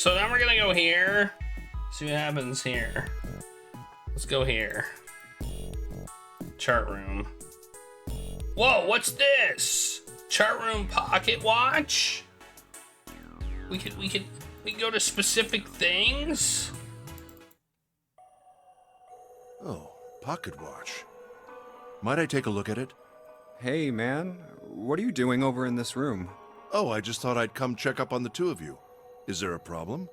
So now we're gonna go here. See what happens here. Let's go here. Chart room. Whoa, what's this? Chart room pocket watch? We can go to specific things? Oh, pocket watch. Might I take a look at it? Hey, man. What are you doing over in this room? Oh, I just thought I'd come check up on the two of you. Is there a problem?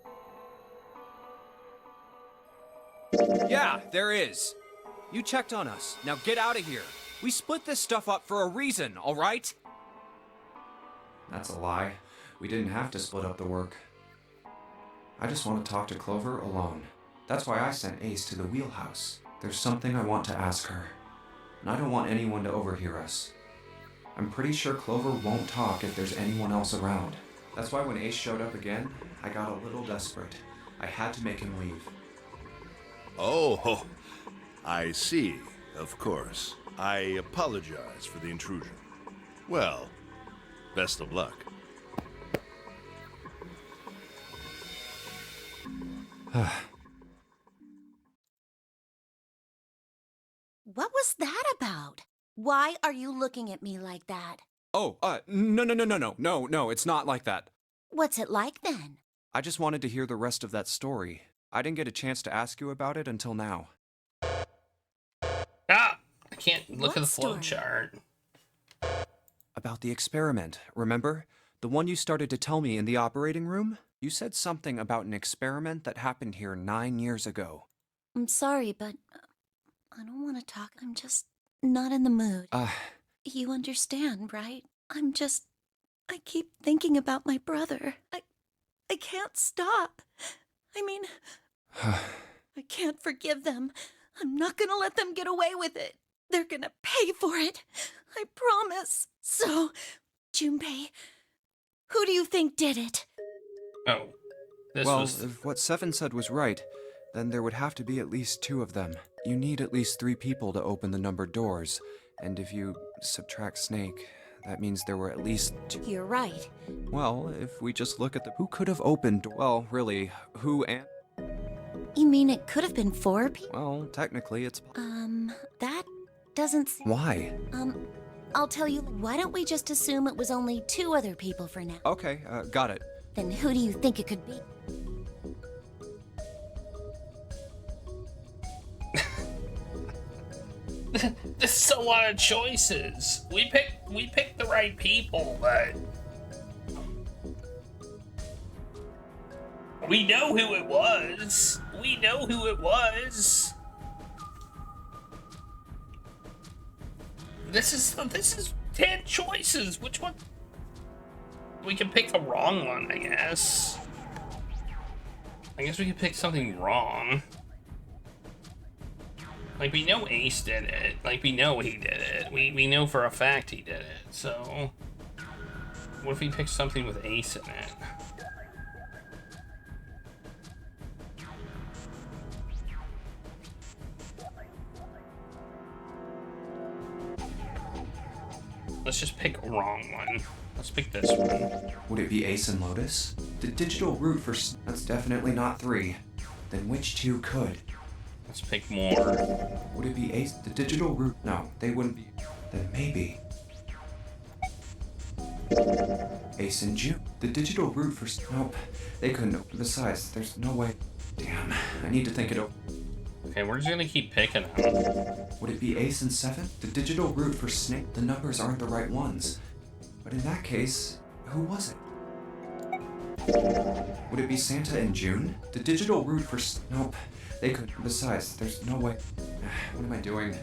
Yeah, there is. You checked on us. Now get out of here. We split this stuff up for a reason, all right? That's a lie. We didn't have to split up the work. I just want to talk to Clover alone. That's why I sent Ace to the wheelhouse. There's something I want to ask her. And I don't want anyone to overhear us. I'm pretty sure Clover won't talk if there's anyone else around. That's why when Ace showed up again, I got a little desperate. I had to make him leave. Oh, I see. Of course. I apologize for the intrusion. Well, best of luck. What was that about? Why are you looking at me like that? Oh, no, it's not like that. What's it like then? I just wanted to hear the rest of that story. I didn't get a chance to ask you about it until now. Ah! I can't look at the What flow story? chart. About the experiment, remember? The one you started to tell me in the operating room? You said something about an experiment that happened here 9 years ago. I'm sorry, but I don't want to talk. I'm just not in the mood. You understand, right? I keep thinking about my brother. I can't stop. I mean, I can't forgive them. I'm not gonna let them get away with it. They're gonna pay for it. I promise. So, Junpei, who do you think did it? Oh. This well, was... if what Seven said was right, then there would have to be at least 2 of them. You need at least 3 people to open the numbered doors. And if you subtract Snake, that means there were at least 2. You're right. Well, if we just look at who could have opened, well, really, who and... You mean it could have been 4 people? Well, technically it's... That doesn't... Why? I'll tell you, why don't we just assume it was only 2 other people for now? Okay, got it. Then who do you think it could be? This is a lot of choices. We picked the right people, but we know who it was. We know who it was. This is 10 choices. Which one? We can pick the wrong one, I guess. I guess we could pick something wrong. Like, we know Ace did it. Like, we know he did it. We know for a fact he did it. So, what if we pick something with Ace in it? Let's just pick a wrong one. Let's pick this one. Would it be Ace and Lotus? The digital root for... That's definitely not 3. Then which 2 could? Let's pick more. Would it be Ace? The digital root? No, they wouldn't be. Then maybe. Ace and June. The digital root for... Nope, they couldn't. Besides, there's no way. Damn, I need to think it over. Okay, we're just gonna keep picking them. Would it be Ace and 7? The digital root for Snake? The numbers aren't the right ones. But in that case, who was it? Would it be Santa and June? The digital root for... Nope. They could. Besides, there's no way. What am I doing?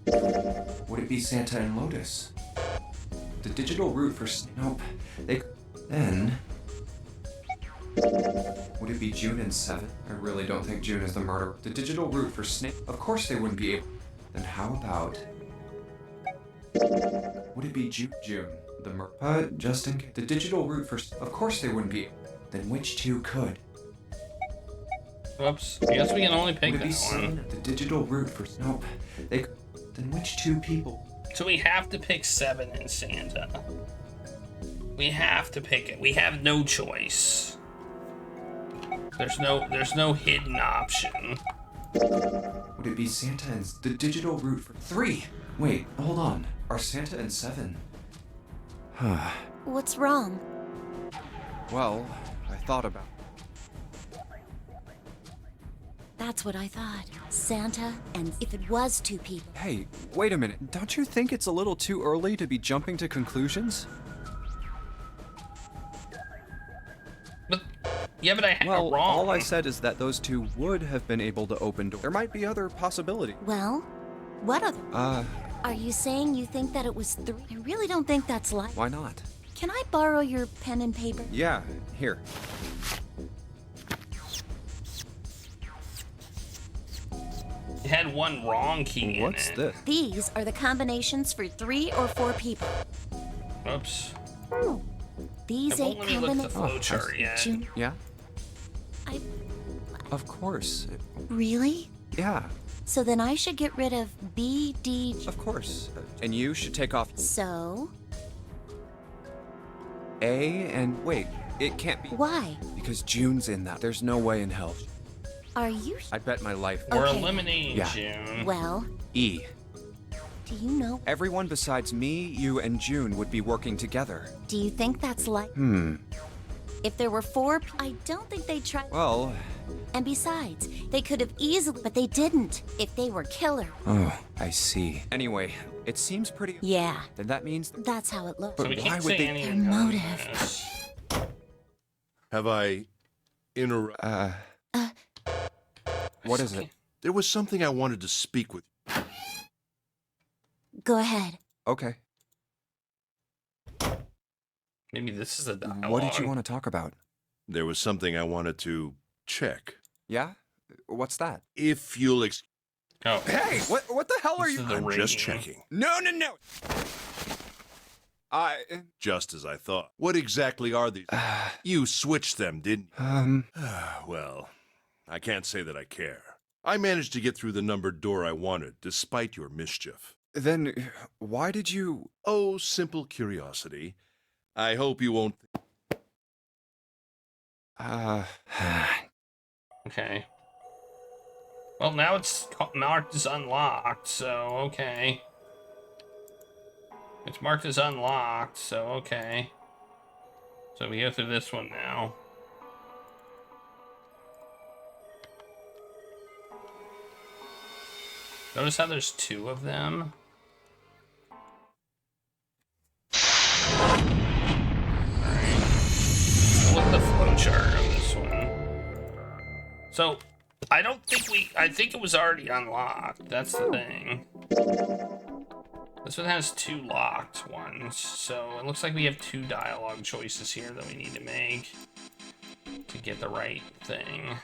Would it be Santa and Lotus? The digital root for... Nope. They could. Then... Would it be June and 7? I really don't think June is the murderer. The digital root for Snake? Of course they wouldn't be able... Then how about... Would it be June? The murderer? Just in case. The digital root for... Of course they wouldn't be... Then which 2 could? Oops. I guess we can only pick Would it be that one. Satan? The digital root for... Nope. They could... Then which 2 people? So we have to pick 7 and Santa. We have to pick it. We have no choice. There's no hidden option. Would it be Santa and the digital route for 3? Wait, hold on. Are Santa and 7? What's wrong? Well, I thought about. That's what I thought. Santa, and if it was 2 people. Hey, wait a minute. Don't you think it's a little too early to be jumping to conclusions? But I had Well, it wrong. all I said is that those 2 would have been able to open doors. There might be other possibilities. Well, what other? Are you saying you think that it was 3? I really don't think that's likely. Why not? Can I borrow your pen and paper? Yeah, here. It had one wrong key in What's it. this? These are the combinations for 3 or 4 people. Oops. These It won't 8 let me look at the combinations. flowchart yet. June, Yeah? I Of course. really? Yeah, So then I should get rid of B, D. of course. And you should take off So A and wait, it can't be why? because June's in that. There's no way in hell. Are you? I'd bet my life. We're Okay. eliminating Yeah. June. Well, E. do you know? Everyone besides me, you, and June would be working together. Do you think that's like? If there were 4, I don't think they'd try. Well, And besides, they could have easily, but they didn't. If they were killer. oh, I see. Anyway, it seems pretty. Yeah, Then that means. that's how it looks. So we Why can't would say they- anything Their on motive. this. Have I What is it? There was something I wanted to speak with you. Go ahead. Okay. Maybe this is a dialogue. What did you want to talk about? There was something I wanted to check. Yeah? What's that? If you'll Oh. Hey, what the hell are This you? is the I'm just rating. checking. No, no, no. Just as I thought. What exactly are these? You switched them, didn't you? Well, I can't say that I care. I managed to get through the numbered door I wanted, despite your mischief. Then why did you? Oh, simple curiosity. I hope you won't. Okay. Well, now it's marked as unlocked, so okay. It's marked as unlocked, so okay. So we go through this one now. Notice how there's 2 of them? Alright. Look at the flowchart on this one. So, I think it was already unlocked. That's the thing. This one has 2 locked ones, so it looks like we have 2 dialogue choices here that we need to make to get the right thing.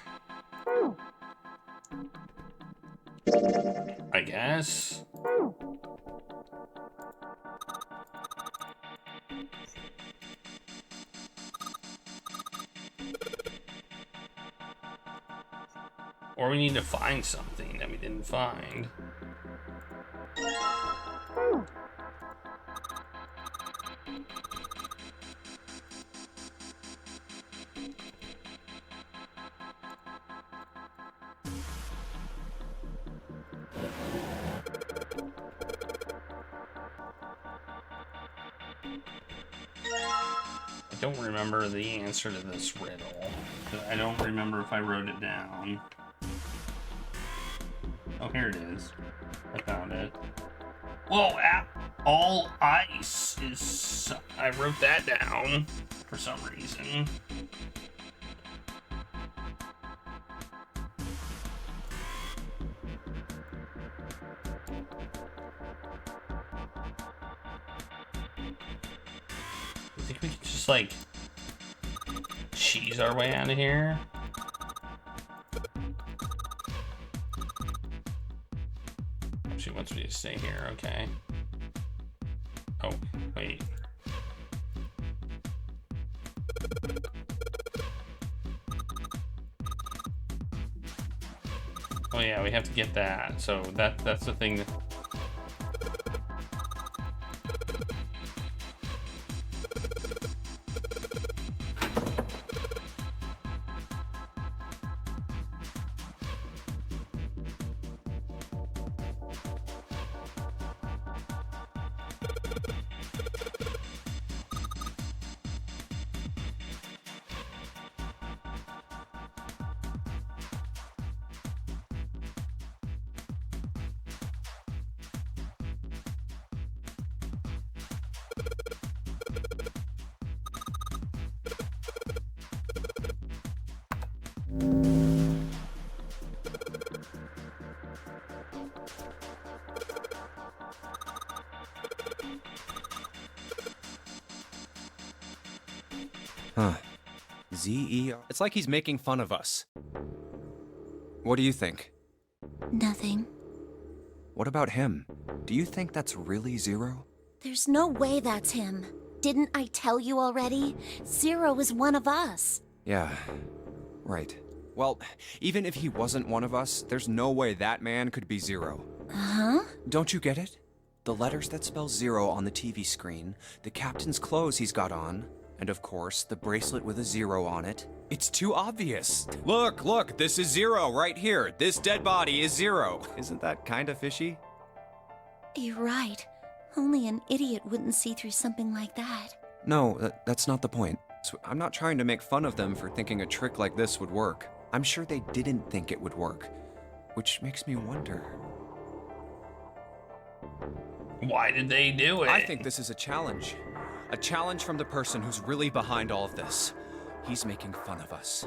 I guess. Or we need to find something that we didn't find. I don't remember the answer to this riddle. I don't remember if I wrote it down. Oh, here it is. I found it. Whoa, all ice is... I wrote that down for some reason. I think we can just, like, cheese our way out of here. She wants me to stay here, okay. Oh, wait. Oh yeah, we have to get that. So that's the thing that... Huh. Z-E... It's like he's making fun of us. What do you think? Nothing. What about him? Do you think that's really Zero? There's no way that's him. Didn't I tell you already? Zero is one of us. Yeah, right. Well, even if he wasn't one of us, there's no way that man could be Zero. Huh? Don't you get it? The letters that spell Zero on the TV screen, the captain's clothes he's got on, and of course, the bracelet with a 0 on it. It's too obvious. Look, this is Zero right here. This dead body is Zero. Isn't that kinda fishy? You're right. Only an idiot wouldn't see through something like that. No, that's not the point. I'm not trying to make fun of them for thinking a trick like this would work. I'm sure they didn't think it would work, which makes me wonder. Why did they do it? I think this is a challenge. A challenge from the person who's really behind all of this. He's making fun of us.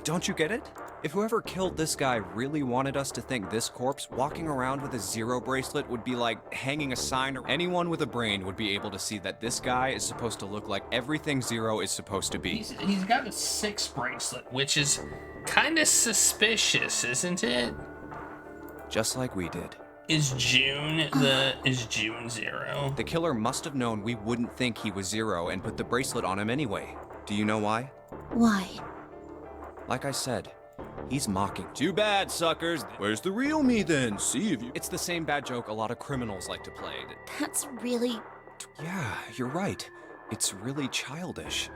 Don't you get it? If whoever killed this guy really wanted us to think this corpse walking around with a 0 bracelet would be like hanging a sign, or anyone with a brain would be able to see that this guy is supposed to look like everything 0 is supposed to be. He's got a 6 bracelet, which is kind of suspicious, isn't it? Just like we did. Is June 0? The killer must have known we wouldn't think he was 0 and put the bracelet on him anyway. Do you know why? Why? Like I said, he's mocking. Too bad, suckers. Where's the real me then? See if you... It's the same bad joke a lot of criminals like to play. That's really... Yeah, you're right. It's really childish.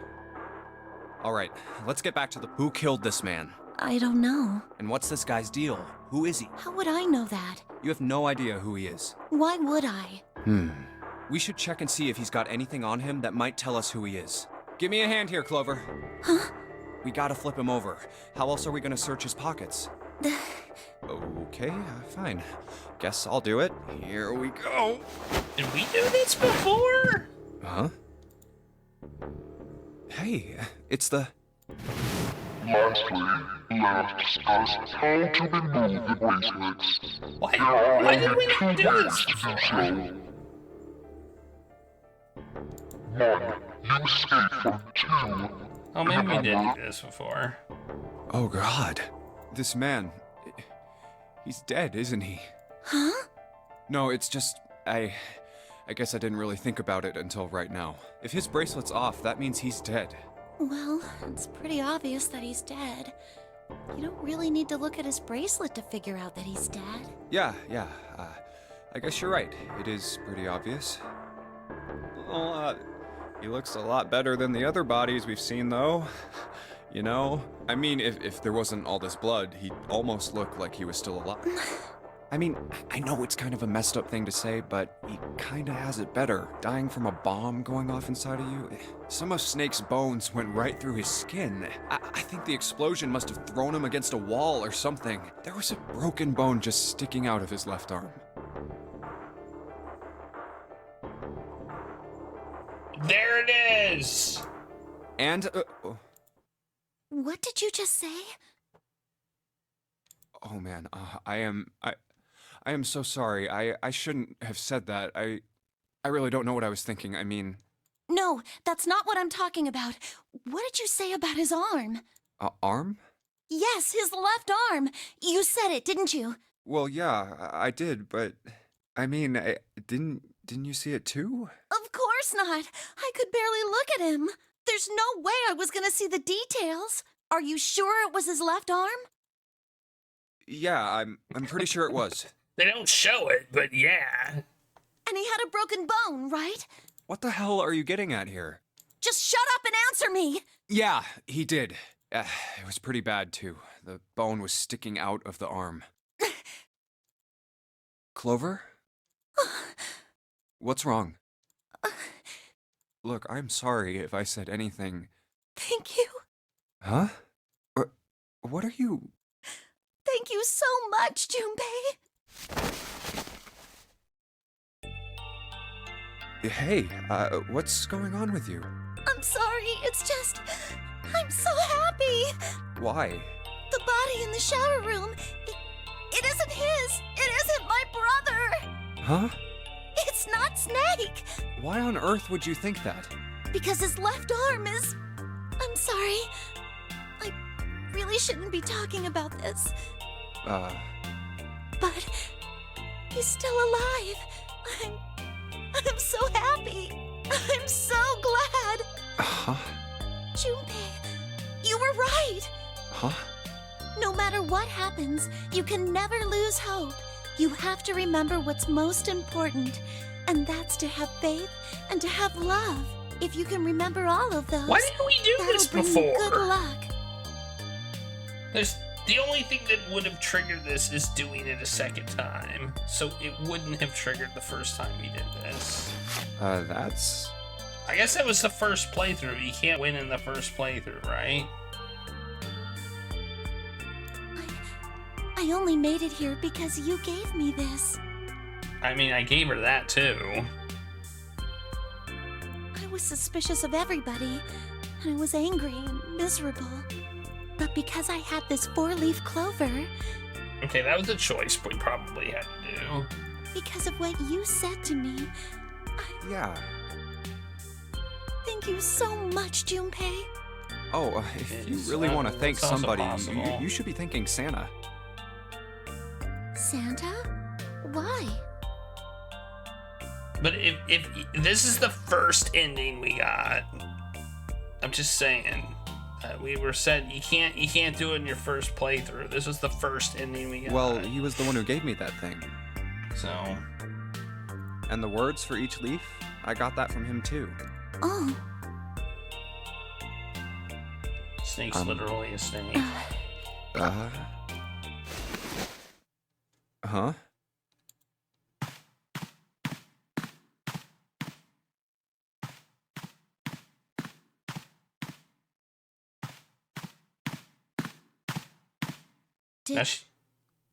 All right, let's get back to the... Who killed this man? I don't know. And what's this guy's deal? Who is he? How would I know that? You have no idea who he is. Why would I? We should check and see if he's got anything on him that might tell us who he is. Give me a hand here, Clover. Huh? We gotta flip him over. How else are we gonna search his pockets? Okay, fine. Guess I'll do it. Here we go. Did we do this before? Huh? Hey, it's the... Lastly, let us discuss how to remove the bracelets. Why did we not do this To do before? so. 1. You escape from 2. Oh, maybe we did do this before. Oh, God. This man... He's dead, isn't he? Huh? No, it's just... I guess I didn't really think about it until right now. If his bracelet's off, that means he's dead. Well, it's pretty obvious that he's dead. You don't really need to look at his bracelet to figure out that he's dead. Yeah. I guess you're right. It is pretty obvious. Well, he looks a lot better than the other bodies we've seen, though. You know? I mean, if there wasn't all this blood, he'd almost look like he was still alive. I mean, I know it's kind of a messed up thing to say, but he kinda has it better. Dying from a bomb going off inside of you. Some of Snake's bones went right through his skin. I think the explosion must have thrown him against a wall or something. There was a broken bone just sticking out of his left arm. There it is! And, What did you just say? oh man, I am so sorry. I shouldn't have said that. I really don't know what I was thinking. I mean... No, that's not what I'm talking about. What did you say about his arm? Arm? Yes, his left arm. You said it, didn't you? Well, yeah, I did, but... I mean, didn't you see it too? Of course not. I could barely look at him. There's no way I was gonna see the details. Are you sure it was his left arm? Yeah, I'm pretty sure it was. They don't show it, but yeah. And he had a broken bone, right? What the hell are you getting at here? Just shut up and answer me! Yeah, he did. It was pretty bad, too. The bone was sticking out of the arm. Clover? What's wrong? Look, I'm sorry if I said anything. Thank you. Huh? What are you... Thank you so much, Junpei. Hey, what's going on with you? I'm sorry, it's just... I'm so happy. Why? The body in the shower room, it isn't his. It isn't my brother. Huh? It's not Snake. Why on earth would you think that? Because his left arm is... I'm sorry. I really shouldn't be talking about this. But he's still alive. I'm so happy. I'm so glad. Huh? Junpei, you were right. Huh? No matter what happens, you can never lose hope. You have to remember what's most important, and that's to have faith and to have love. If you can remember all of those, Why didn't we do this that'll bring you before? good luck. The only thing that would have triggered this is doing it a second time. So it wouldn't have triggered the first time we did this. That's... I guess that was the first playthrough. You can't win in the first playthrough, right? I only made it here because you gave me this. I mean, I gave her that too. I was suspicious of everybody, and I was angry and miserable. But because I had this 4-leaf clover, Okay, that was a choice we probably had to do. because of what you said to me, Yeah. thank you so much, Junpei. Oh, if you It's, really want to thank it's also somebody, possible. you should be thanking Santa. Santa? Why? But if this is the first ending we got, I'm just saying, we were said you can't do it in your first playthrough. This was the first ending we got. Well, he was the one who gave me that thing. so And the words for each leaf, I got that from him too. Oh, Snake's literally a snake. Huh?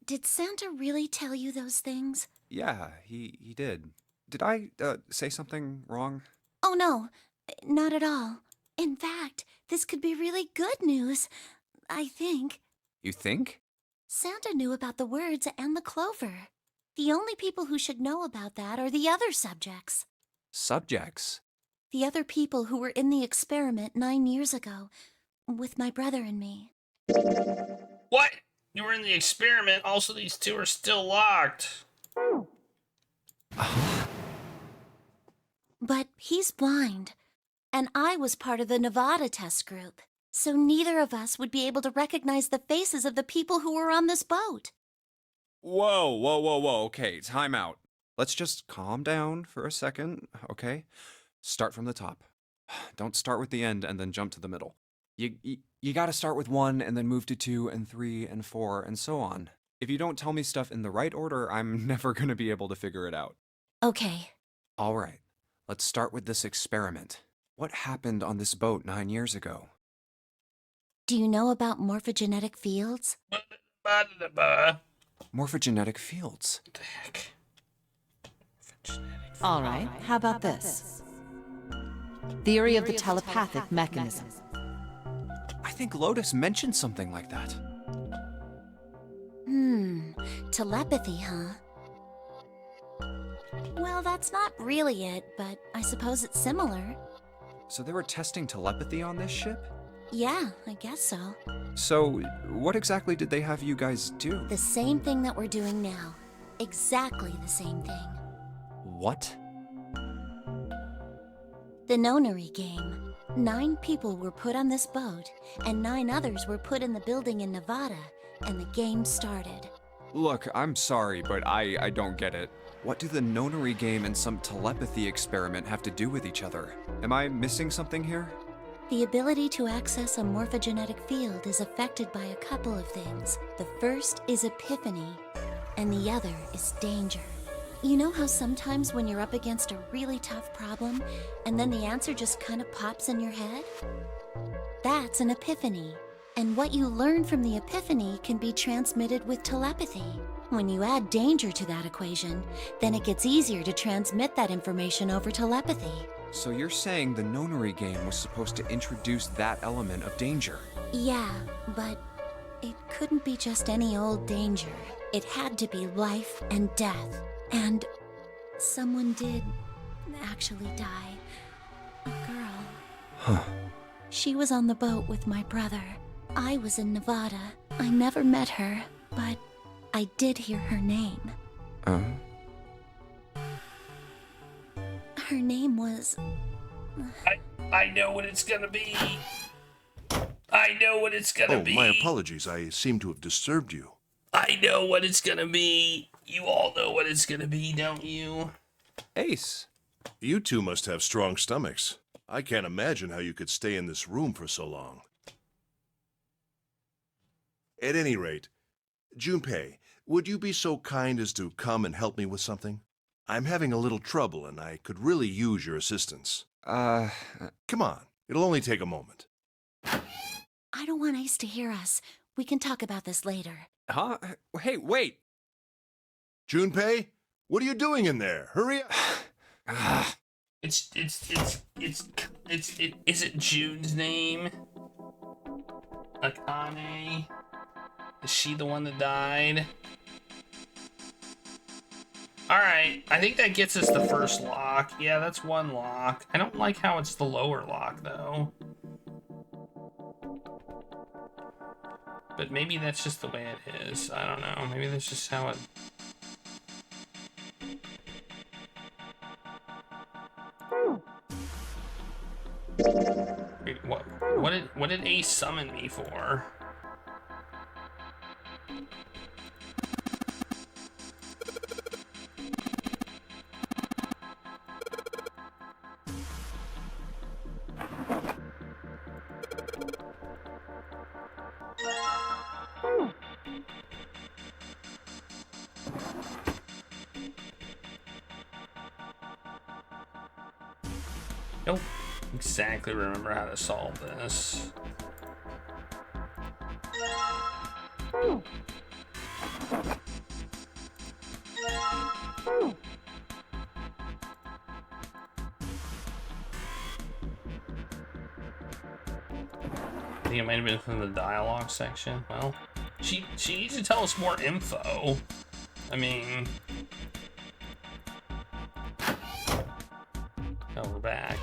did Santa really tell you those things? Yeah, he did. Did I, say something wrong? Oh no, not at all. In fact, this could be really good news, I think. You think? Santa knew about the words and the clover. The only people who should know about that are the other subjects. Subjects? The other people who were in the experiment 9 years ago, with my brother and me. What? You were in the experiment. Also, these two are still locked. But he's blind, and I was part of the Nevada test group, so neither of us would be able to recognize the faces of the people who were on this boat. Whoa. Okay, time out. Let's just calm down for a second, okay? Start from the top. Don't start with the end and then jump to the middle. You gotta start with 1 and then move to 2 and 3 and 4 and so on. If you don't tell me stuff in the right order, I'm never gonna be able to figure it out. Okay. All right, let's start with this experiment. What happened on this boat 9 years ago? Do you know about morphogenetic fields? What Morphogenetic fields. the heck? All right, how about this? Theory of the telepathic mechanism. I think Lotus mentioned something like that. Telepathy, huh? Well, that's not really it, but I suppose it's similar. So they were testing telepathy on this ship? Yeah, I guess so. So, what exactly did they have you guys do? The same thing that we're doing now. Exactly the same thing. What? The nonary game. 9 people were put on this boat, and 9 others were put in the building in Nevada, and the game started. Look, I'm sorry, but I don't get it. What do the nonary game and some telepathy experiment have to do with each other? Am I missing something here? The ability to access a morphogenetic field is affected by a couple of things. The first is epiphany, and the other is danger. You know how sometimes when you're up against a really tough problem, and then the answer just kind of pops in your head? That's an epiphany. And what you learn from the epiphany can be transmitted with telepathy. When you add danger to that equation, then it gets easier to transmit that information over telepathy. So you're saying the nonary game was supposed to introduce that element of danger? Yeah, but it couldn't be just any old danger. It had to be life and death. And someone did actually die. A girl. Huh. She was on the boat with my brother. I was in Nevada. I never met her, but I did hear her name. Her name was... I know what it's gonna be. I know what it's gonna be. Oh, my apologies. I seem to have disturbed you. I know what it's gonna be. You all know what it's gonna be, don't you? Ace. You two must have strong stomachs. I can't imagine how you could stay in this room for so long. At any rate, Junpei, would you be so kind as to come and help me with something? I'm having a little trouble and I could really use your assistance. Come on, it'll only take a moment. I don't want Ace to hear us. We can talk about this later. Huh? Hey, wait! Junpei, what are you doing in there? Hurry up! Is it June's name? Akane? Is she the one that died? Alright, I think that gets us the first lock. Yeah, that's one lock. I don't like how it's the lower lock, though. But maybe that's just the way it is. I don't know. Maybe that's just how it... Wait, what did Ace summon me for? Don't exactly remember how to solve this. I think it might have been from the dialogue section. Well, she needs to tell us more info. I mean... Oh, we're back.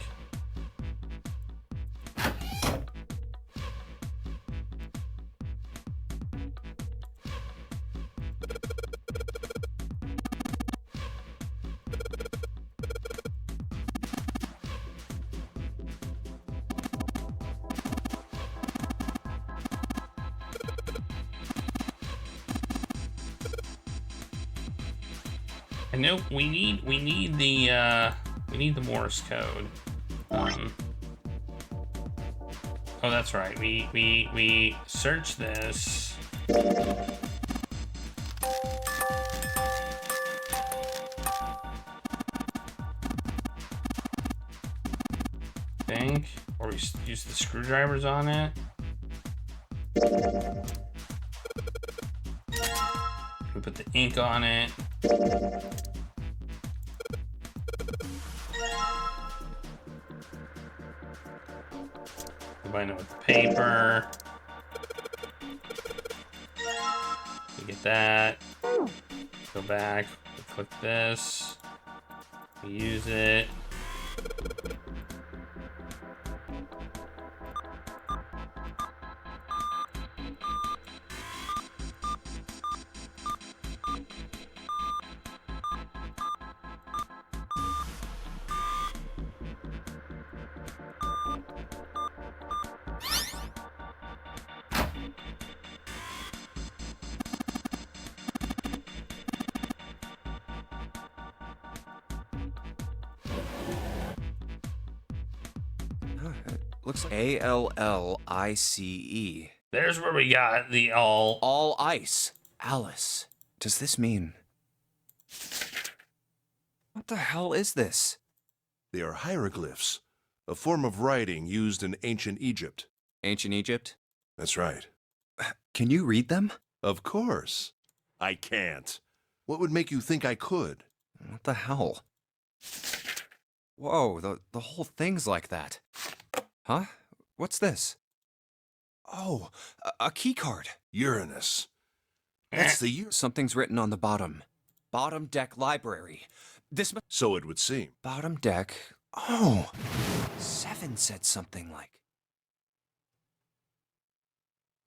I know we need the Morse code. Oh, that's right. We search this. Think, or we use the screwdrivers on it. We put the ink on it. Combine it with the paper. We get that. Go back. We click this. We use it. Looks like ALLICE. There's where we got the all. All ice. Alice. Does this mean... What the hell is this? They are hieroglyphs, a form of writing used in ancient Egypt. Ancient Egypt? That's right. Can you read them? Of course. I can't. What would make you think I could? What the hell? Whoa, the whole thing's like that. Huh? What's this? Oh, a key card. Uranus. That's the year. Something's written on the bottom. Bottom deck library. So it would seem. Bottom deck. Oh, 7 said something like.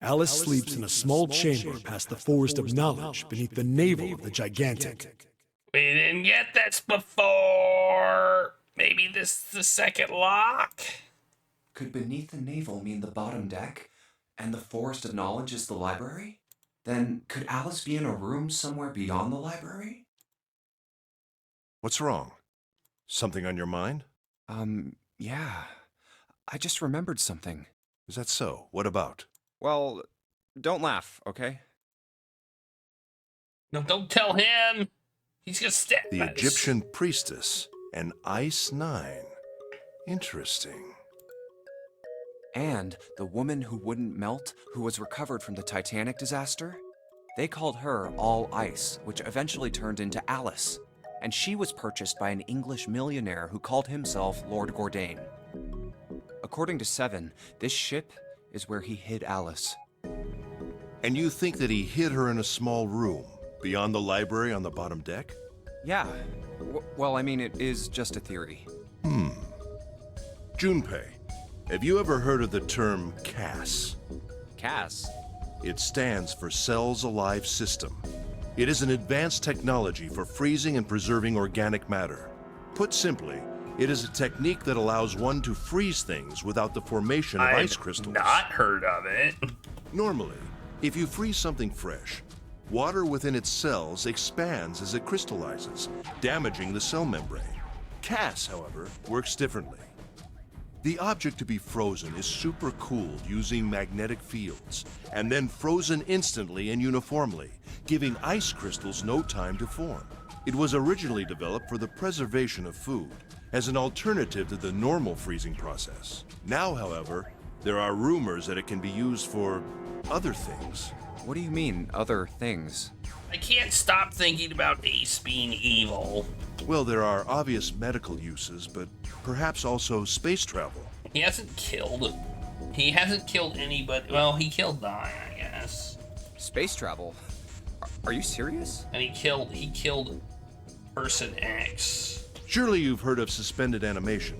Alice sleeps in a small chamber past the forest of knowledge beneath the navel of the gigantic. We didn't get this before. Maybe this is the second lock? Could beneath the navel mean the bottom deck, and the forest of knowledge is the library? Then could Alice be in a room somewhere beyond the library? What's wrong? Something on your mind? Yeah. I just remembered something. Is that so? What about? Well, don't laugh, okay? No, don't tell him. He's gonna stab The us. Egyptian priestess, an Ice 9. Interesting. And the woman who wouldn't melt, who was recovered from the Titanic disaster? They called her All Ice, which eventually turned into Alice. And she was purchased by an English millionaire who called himself Lord Gordain. According to Seven, this ship is where he hid Alice. And you think that he hid her in a small room, beyond the library on the bottom deck? Yeah. Well, I mean, it is just a theory. Junpei, have you ever heard of the term CAS? Cass? It stands for Cells Alive System. It is an advanced technology for freezing and preserving organic matter. Put simply, it is a technique that allows one to freeze things without the formation of ice crystals. Not heard of it. Normally, if you freeze something fresh, water within its cells expands as it crystallizes, damaging the cell membrane. CAS, however, works differently. The object to be frozen is supercooled using magnetic fields, and then frozen instantly and uniformly, giving ice crystals no time to form. It was originally developed for the preservation of food, as an alternative to the normal freezing process. Now, however, there are rumors that it can be used for other things. What do you mean, other things? I can't stop thinking about Ace being evil. Well, there are obvious medical uses, but perhaps also space travel. He hasn't killed anybody. Well, he killed Nine, I guess. Space travel? Are you serious? And he killed Person X. Surely you've heard of suspended animation.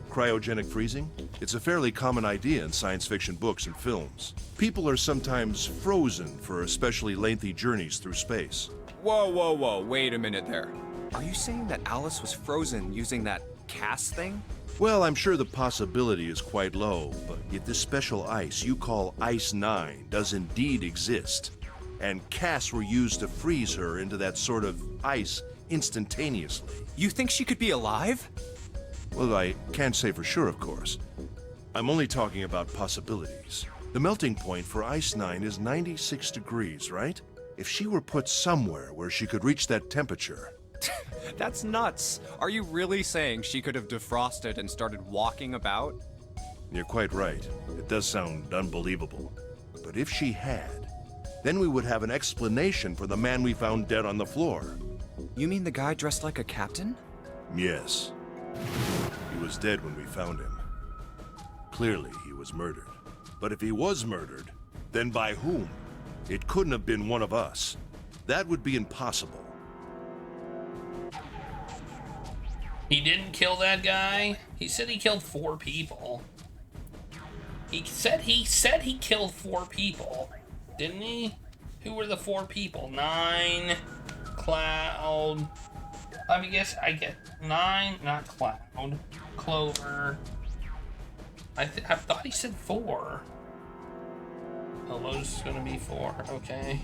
Cryogenic freezing? It's a fairly common idea in science fiction books and films. People are sometimes frozen for especially lengthy journeys through space. Whoa, wait a minute there. Are you saying that Alice was frozen using that CAS thing? Well, I'm sure the possibility is quite low, but if this special ice you call Ice 9 does indeed exist, and CAS were used to freeze her into that sort of ice instantaneously. You think she could be alive? Well, I can't say for sure, of course. I'm only talking about possibilities. The melting point for Ice 9 is 96 degrees, right? If she were put somewhere where she could reach that temperature... That's nuts. Are you really saying she could have defrosted and started walking about? You're quite right. It does sound unbelievable. But if she had, then we would have an explanation for the man we found dead on the floor. You mean the guy dressed like a captain? Yes. He was dead when we found him. Clearly, he was murdered. But if he was murdered, then by whom? It couldn't have been one of us. That would be impossible. He didn't kill that guy. He said he killed 4 people. He said he killed 4 people, didn't he? Who were the 4 people? 9, Cloud. I get 9, not Cloud. Clover. I thought he said 4. Oh, those gonna be 4. Okay.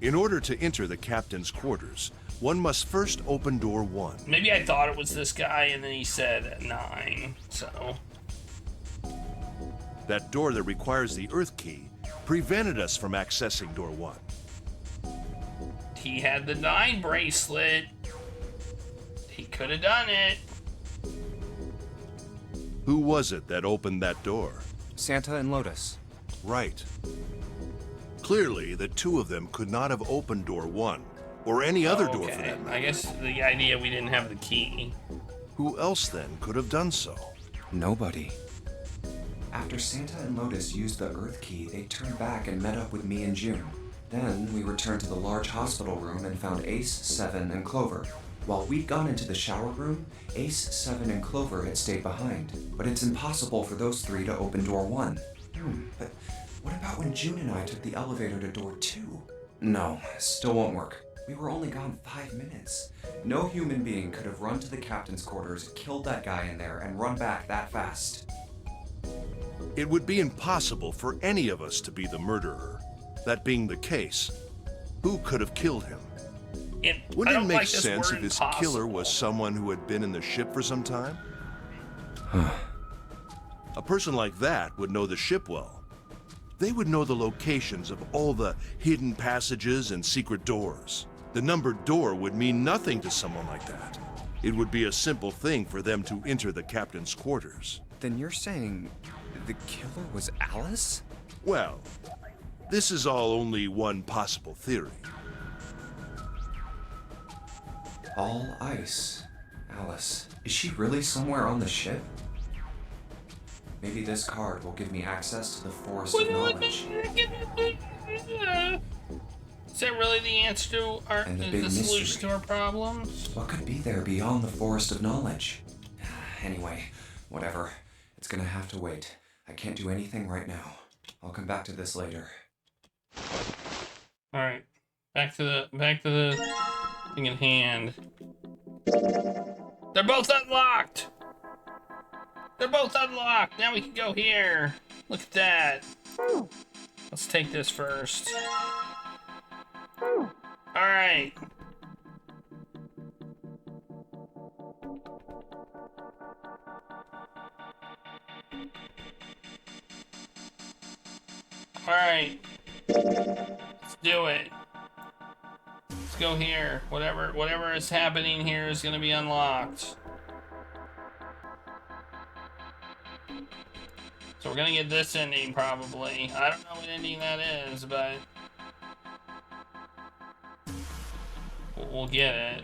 In order to enter the captain's quarters, one must first open door 1. Maybe I thought it was this guy, and then he said 9. So. That door that requires the Earth key prevented us from accessing door 1. He had the 9 bracelet. could have done it. Who was it that opened that door? Santa and Lotus. Right. Clearly, the two of them could not have opened door 1, or any other door for that matter. I guess the idea we didn't have the key. Who else then could have done so? Nobody. After Santa and Lotus used the Earth key, they turned back and met up with me and June. Then we returned to the large hospital room and found Ace, Seven, and Clover. While we'd gone into the shower room, Ace, Seven, and Clover had stayed behind. But it's impossible for those three to open door 1. But what about when June and I took the elevator to door 2? No, still won't work. We were only gone 5 minutes. No human being could have run to the captain's quarters, killed that guy in there, and run back that fast. It would be impossible for any of us to be the murderer. That being the case, who could have killed him? Wouldn't it make sense if his killer was someone who had been in the ship for some time? A person like that would know the ship well. They would know the locations of all the hidden passages and secret doors. The numbered door would mean nothing to someone like that. It would be a simple thing for them to enter the captain's quarters. Then you're saying the killer was Alice? Well, this is all only one possible theory. All ice. Alice. Is she really somewhere on the ship? Maybe this card will give me access to the Forest of Knowledge. Is that really the answer to our the solution to our problems? What could be there beyond the Forest of Knowledge? Anyway, whatever. It's gonna have to wait. I can't do anything right now. I'll come back to this later. All right, back to the thing in hand. They're both unlocked. They're both unlocked. Now we can go here. Look at that. Let's take this first. All right. All right. Let's do it. Let's go here. Whatever is happening here is gonna be unlocked. So we're gonna get this ending probably. I don't know what ending that is, but we'll get it.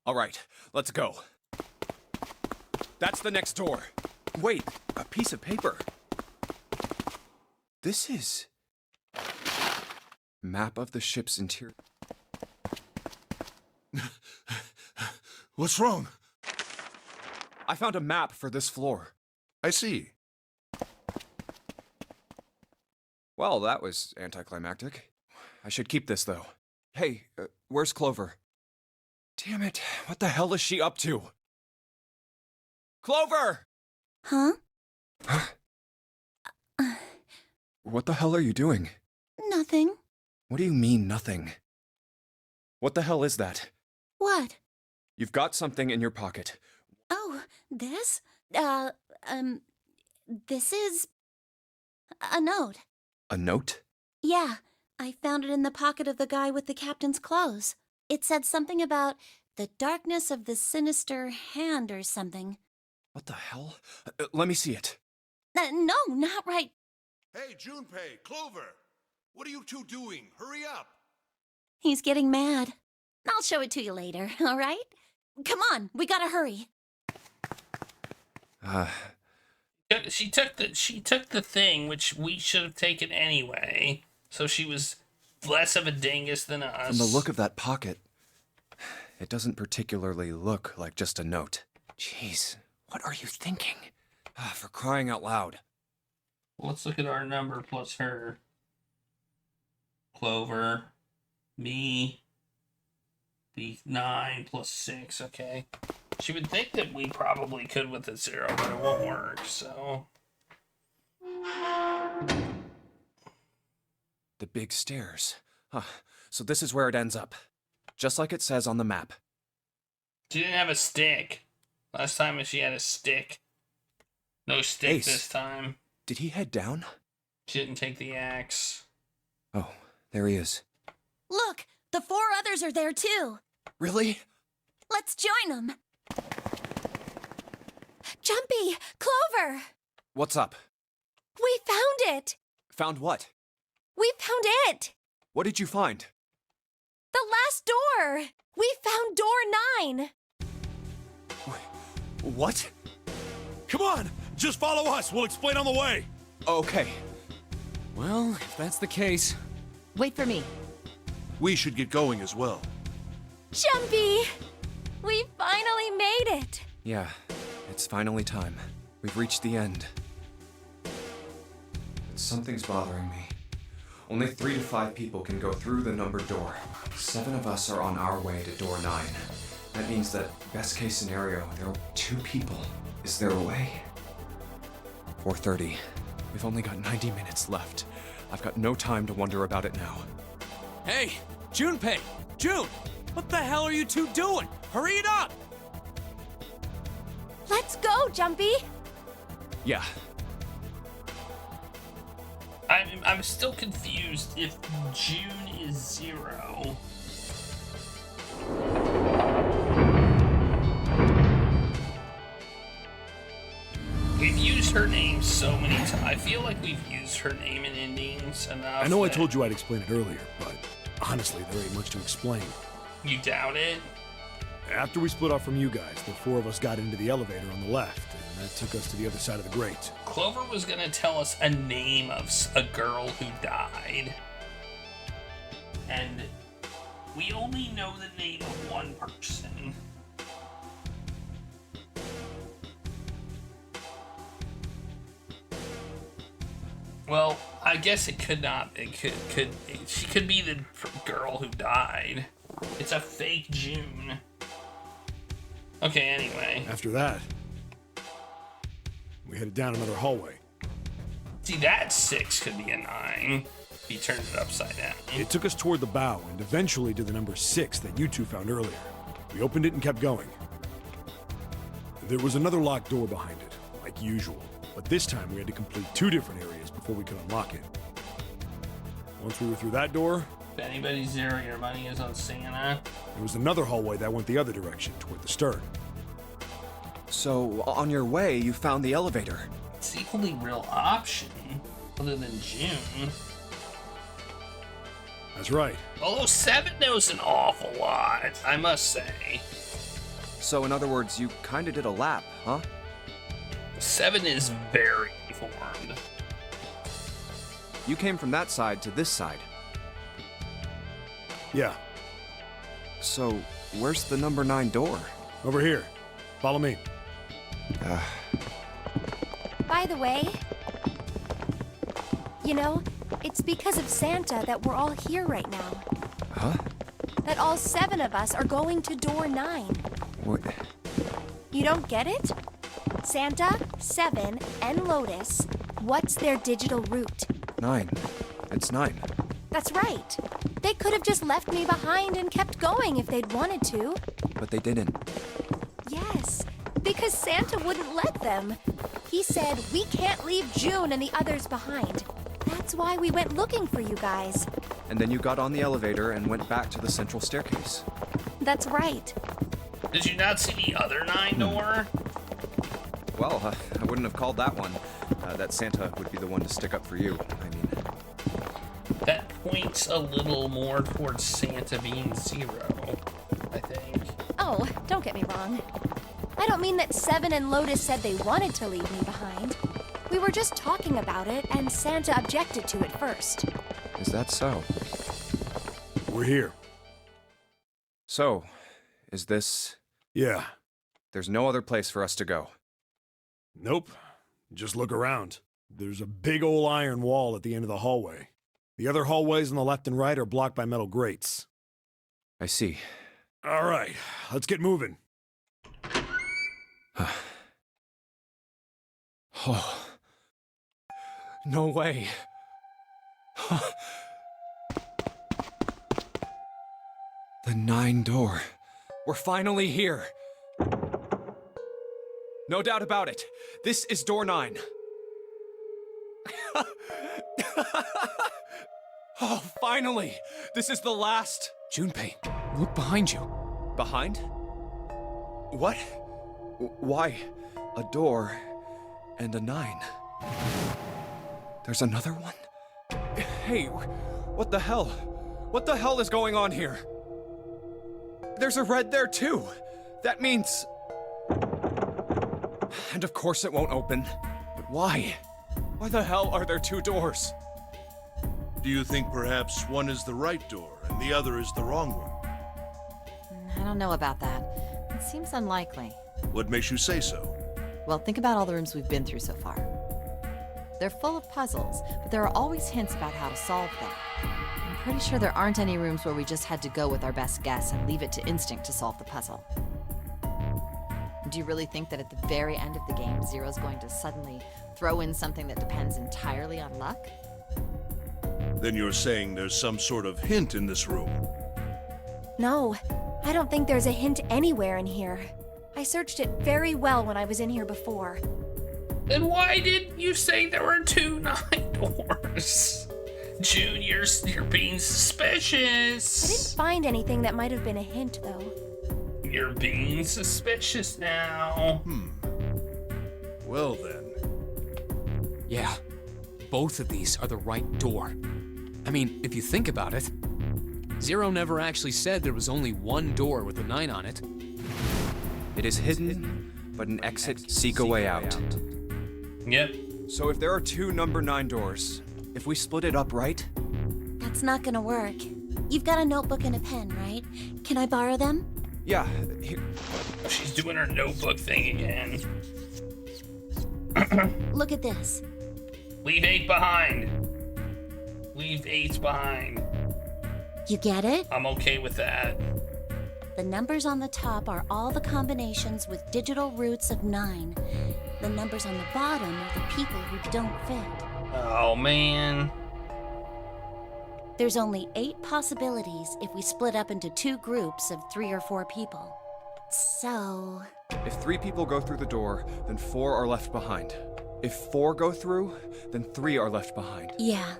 All right, let's go. That's the next door. Wait, a piece of paper. This is... Map of the ship's interior. What's wrong? I found a map for this floor. I see. Well, that was anticlimactic. I should keep this, though. Hey, where's Clover? Damn it, what the hell is she up to? Clover! Huh? What the hell are you doing? Nothing. What do you mean, nothing? What the hell is that? What? You've got something in your pocket. Oh, this? This is a note. A note? Yeah, I found it in the pocket of the guy with the captain's clothes. It said something about the darkness of the sinister hand or something. What the hell? Let me see it. No, not right. Hey, Junpei, Clover! What are you two doing? Hurry up! He's getting mad. I'll show it to you later, all right? Come on, we gotta hurry. She took the thing which we should have taken anyway. So she was less of a dingus than us. From the look of that pocket, it doesn't particularly look like just a note. Jeez, what are you thinking? For crying out loud. Let's look at our number plus her. Clover, me, the 9 plus 6, okay. She would think that we probably could with the 0, but it won't work, so. The big stairs. Huh. So this is where it ends up. Just like it says on the map. She didn't have a stick. Last time she had a stick. No stick Ace. This time. Did he head down? She didn't take the axe. Oh, there he is. Look, the 4 others are there too. Really? Let's join them. Jumpy, Clover, What's up? we found it. Found what? We found it. What did you find? The last door. We found door 9. What? Come on! Just follow us. We'll explain on the way. Okay. Well, if that's the case... Wait for me. We should get going as well. Jumpy, we finally made it. Yeah, it's finally time. We've reached the end. Something's bothering me. Only 3 to 5 people can go through the numbered door. 7 of us are on our way to door 9. That means that, best case scenario, there are 2 people. Is there a way? 4:30. We've only got 90 minutes left. I've got no time to wonder about it now. Hey, Junpei! June! What the hell are you two doing? Hurry it up! Let's go, Jumpy. Yeah. I'm still confused if June is 0. We've used her name so many times. I feel like we've used her name in endings enough. I know I told you I'd explain it earlier, but honestly, there ain't much to explain. You doubt it? After we split off from you guys, the 4 of us got into the elevator on the left, and that took us to the other side of the grate. Clover was gonna tell us a name of a girl who died. And we only know the name of one person. Well, I guess it could not. She could be the girl who died. It's a fake June. Okay, anyway. After that, we headed down another hallway. See, that 6 could be a 9. If you turned it upside down. It took us toward the bow and eventually to the number 6 that you two found earlier. We opened it and kept going. There was another locked door behind it, like usual, but this time we had to complete 2 different areas before we could unlock it. Once we were through that door, If anybody's there, your money is on Santa. there was another hallway that went the other direction, toward the stern. So, on your way, you found the elevator. It's the only real option, other than June. That's right. Although 7 knows an awful lot, I must say. So, in other words, you kinda did a lap, huh? 7 is very informed. You came from that side to this side. Yeah, So, where's the number 9 door? over here. Follow me. By the way, you know, it's because of Santa that we're all here right now. Huh? That all 7 of us are going to door 9. What? You don't get it? Santa, 7, and Lotus, what's their digital route? 9. It's 9. That's right. They could have just left me behind and kept going if they'd wanted to. But they didn't. Yes, because Santa wouldn't let them. He said, we can't leave June and the others behind. That's why we went looking for you guys. And then you got on the elevator and went back to the central staircase. That's right. Did you not see the other 9 door? Well, I wouldn't have called that one. That Santa would be the one to stick up for you. I mean, That points a little more towards Santa being 0, I think. Oh, don't get me wrong. I don't mean that 7 and Lotus said they wanted to leave me behind. We were just talking about it, and Santa objected to it first. is that so? We're here. So, is this... Yeah. There's no other place for us to go. Nope. Just look around. There's a big old iron wall at the end of the hallway. The other hallways on the left and right are blocked by metal grates. I see. All right, let's get moving. Oh. No way. The 9 door. We're finally here. No doubt about it. This is door 9. Oh, finally! This is the last. Junpei, look behind you. Behind? What? Why? A door and a 9. There's another one? Hey, what the hell? What the hell is going on here? There's a red there too. That means... And of course it won't open. But why? Why the hell are there 2 doors? Do you think perhaps one is the right door and the other is the wrong one? I don't know about that. It seems unlikely. What makes you say so? Well, think about all the rooms we've been through so far. They're full of puzzles, but there are always hints about how to solve them. I'm pretty sure there aren't any rooms where we just had to go with our best guess and leave it to instinct to solve the puzzle. Do you really think that at the very end of the game, Zero's going to suddenly throw in something that depends entirely on luck? Then you're saying there's some sort of hint in this room. No, I don't think there's a hint anywhere in here. I searched it very well when I was in here before. Then why didn't you say there were 2 9 doors? June, you're being suspicious. I didn't find anything that might have been a hint, though. You're being suspicious now. Well then. Yeah, both of these are the right door. I mean, if you think about it, Zero never actually said there was only one door with a 9 on it. It is hidden, but an exit, seek a way out. Yep. So if there are 2 number 9 doors, If we split it up right, That's not gonna work. You've got a notebook and a pen, right? Can I borrow them? yeah, here. She's doing her notebook thing again. Look at this. Leave 8 behind. Leave 8 behind. You get it? I'm okay with that. The numbers on the top are all the combinations with digital roots of 9. The numbers on the bottom are the people who don't fit. Oh, man. There's only 8 possibilities if we split up into 2 groups of 3 or 4 people. So... If 3 people go through the door, then 4 are left behind. If 4 go through, then 3 are left behind. yeah.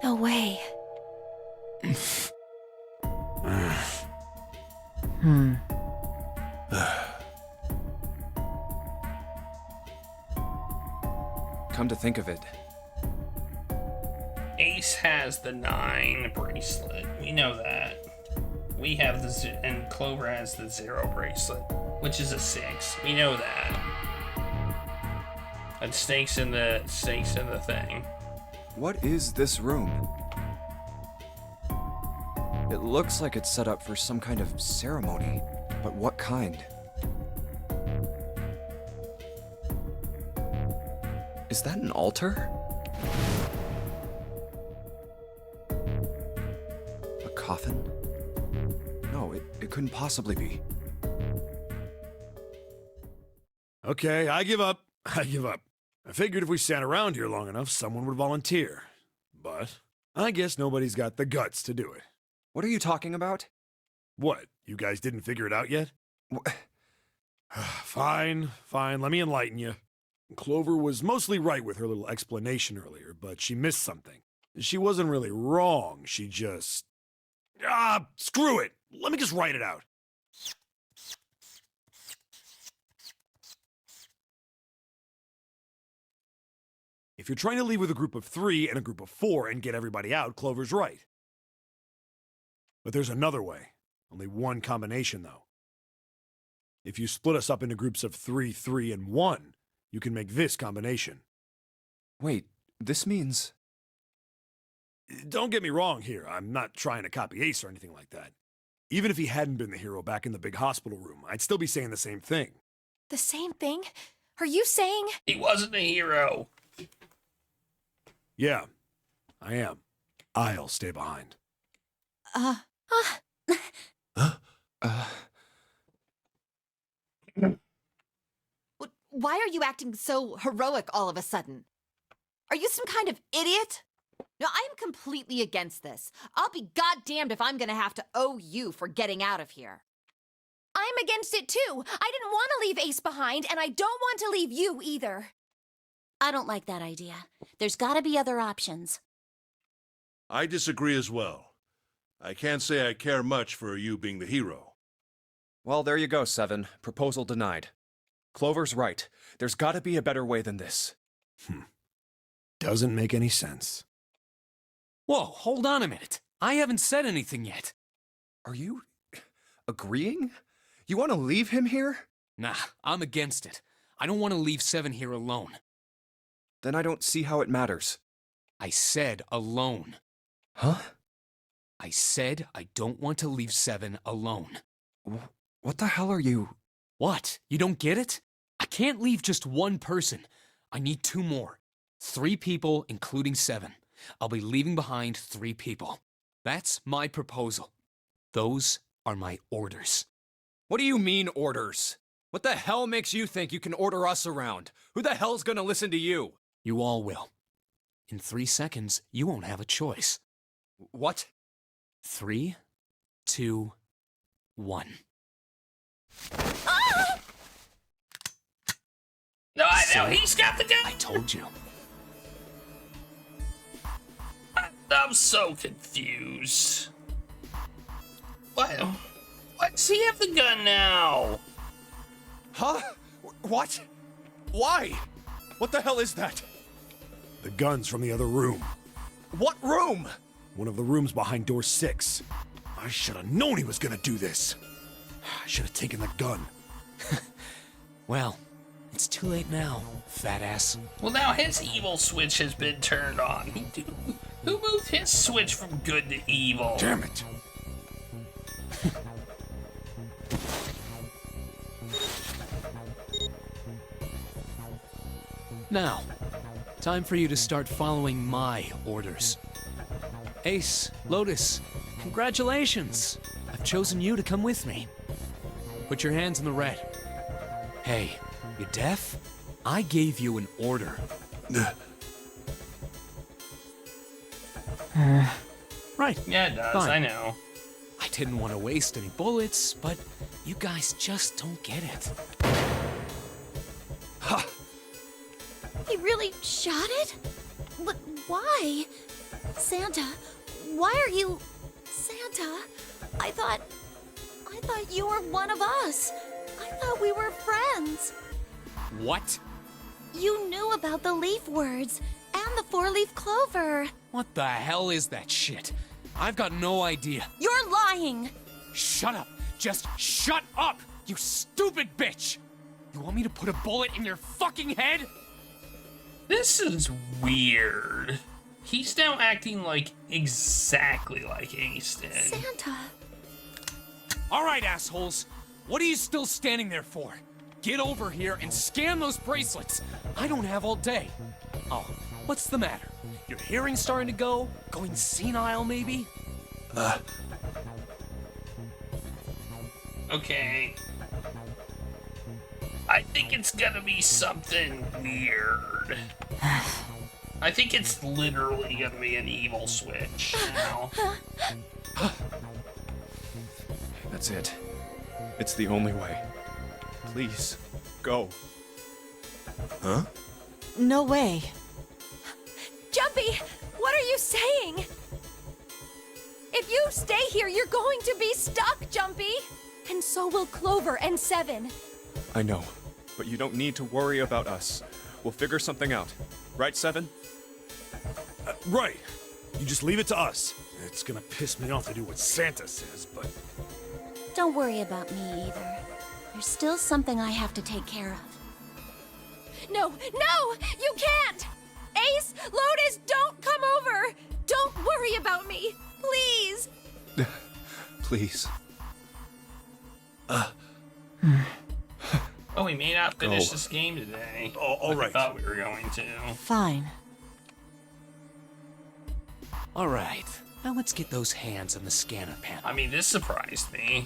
No way. Come to think of it, Ace has the 9 bracelet. We know that. We have the and Clover has the 0 bracelet, which is a 6. We know that. And Snake's in the thing. what is this room? It looks like it's set up for some kind of ceremony, but what kind? Is that an altar? A coffin? No, it couldn't possibly be. Okay, I give up. I give up. I figured if we sat around here long enough, someone would volunteer. But I guess nobody's got the guts to do it. What are you talking about? What? You guys didn't figure it out yet? Fine, let me enlighten you. Clover was mostly right with her little explanation earlier, but she missed something. She wasn't really wrong, she just... screw it! Let me just write it out. If you're trying to leave with a group of 3 and a group of 4 and get everybody out, Clover's right. But there's another way. Only one combination, though. If you split us up into groups of 3, 3, and 1, you can make this combination. Wait, this means... Don't get me wrong here. I'm not trying to copy Ace or anything like that. Even if he hadn't been the hero back in the big hospital room, I'd still be saying the same thing. The same thing? Are you saying? He wasn't a hero. Yeah, I am. I'll stay behind. Why are you acting so heroic all of a sudden? Are you some kind of idiot? No, I am completely against this. I'll be goddamned if I'm gonna have to owe you for getting out of here. I'm against it too. I didn't want to leave Ace behind, and I don't want to leave you either. I don't like that idea. There's gotta be other options. I disagree as well. I can't say I care much for you being the hero. Well, there you go, Seven. Proposal denied. Clover's right. There's gotta be a better way than this. Doesn't make any sense. Whoa, hold on a minute. I haven't said anything yet. Are you agreeing? You want to leave him here? Nah, I'm against it. I don't want to leave Seven here alone. Then I don't see how it matters. I said alone. Huh? I said I don't want to leave Seven alone. What the hell are you... What? You don't get it? I can't leave just one person. I need 2 more. 3 people, including Seven. I'll be leaving behind 3 people. That's my proposal. Those are my orders. What do you mean, orders? What the hell makes you think you can order us around? Who the hell's gonna listen to you? You all will. In 3 seconds, you won't have a choice. What? 3, 2, 1. No, I know, So, he's got the gun! I told you. I'm so confused. What? Why does he have the gun now? Huh? What? Why? What the hell is that? The gun's from the other room. What room? One of the rooms behind door 6. I should have known he was gonna do this. I should have taken the gun. Well, it's too late now, fat ass. Well, now his evil switch has been turned on. Who moved his switch from good to evil? Damn it! Now, time for you to start following my orders. Ace, Lotus, congratulations! I've chosen you to come with me. Put your hands in the red. Hey, you deaf? I gave you an order. Right. Yeah, it does, Fine. I know. I didn't want to waste any bullets, but you guys just don't get it. Ha! He really shot it? But why? Santa, why are you... Santa, I thought you were one of us. I thought we were friends. What? You knew about the leaf words and the 4-leaf clover. What the hell is that shit? I've got no idea. You're lying. Shut up! Just shut up! You stupid bitch! You want me to put a bullet in your fucking head? This is weird. He's now acting like exactly like Ace did. Santa. Alright, assholes. What are you still standing there for? Get over here and scan those bracelets. I don't have all day. Oh, what's the matter? Your hearing's starting to go? Going senile, maybe? Okay. I think it's gonna be something weird. I think it's literally gonna be an evil switch now. That's it. It's the only way. Please, go. Huh? No way. Jumpy, what are you saying? If you stay here, you're going to be stuck, Jumpy. And so will Clover and Seven. I know, but you don't need to worry about us. We'll figure something out. Right, Seven? Right. You just leave it to us. It's gonna piss me off to do what Santa says, but... Don't worry about me either. There's still something I have to take care of. No, no! You can't! Ace, Lotus, don't come over! Don't worry about me! Please! Please. Oh, we may not finish Go. this game today. Oh, all like right. I thought we were going to. Fine. Alright, now let's get those hands on the scanner panel. I mean, this surprised me.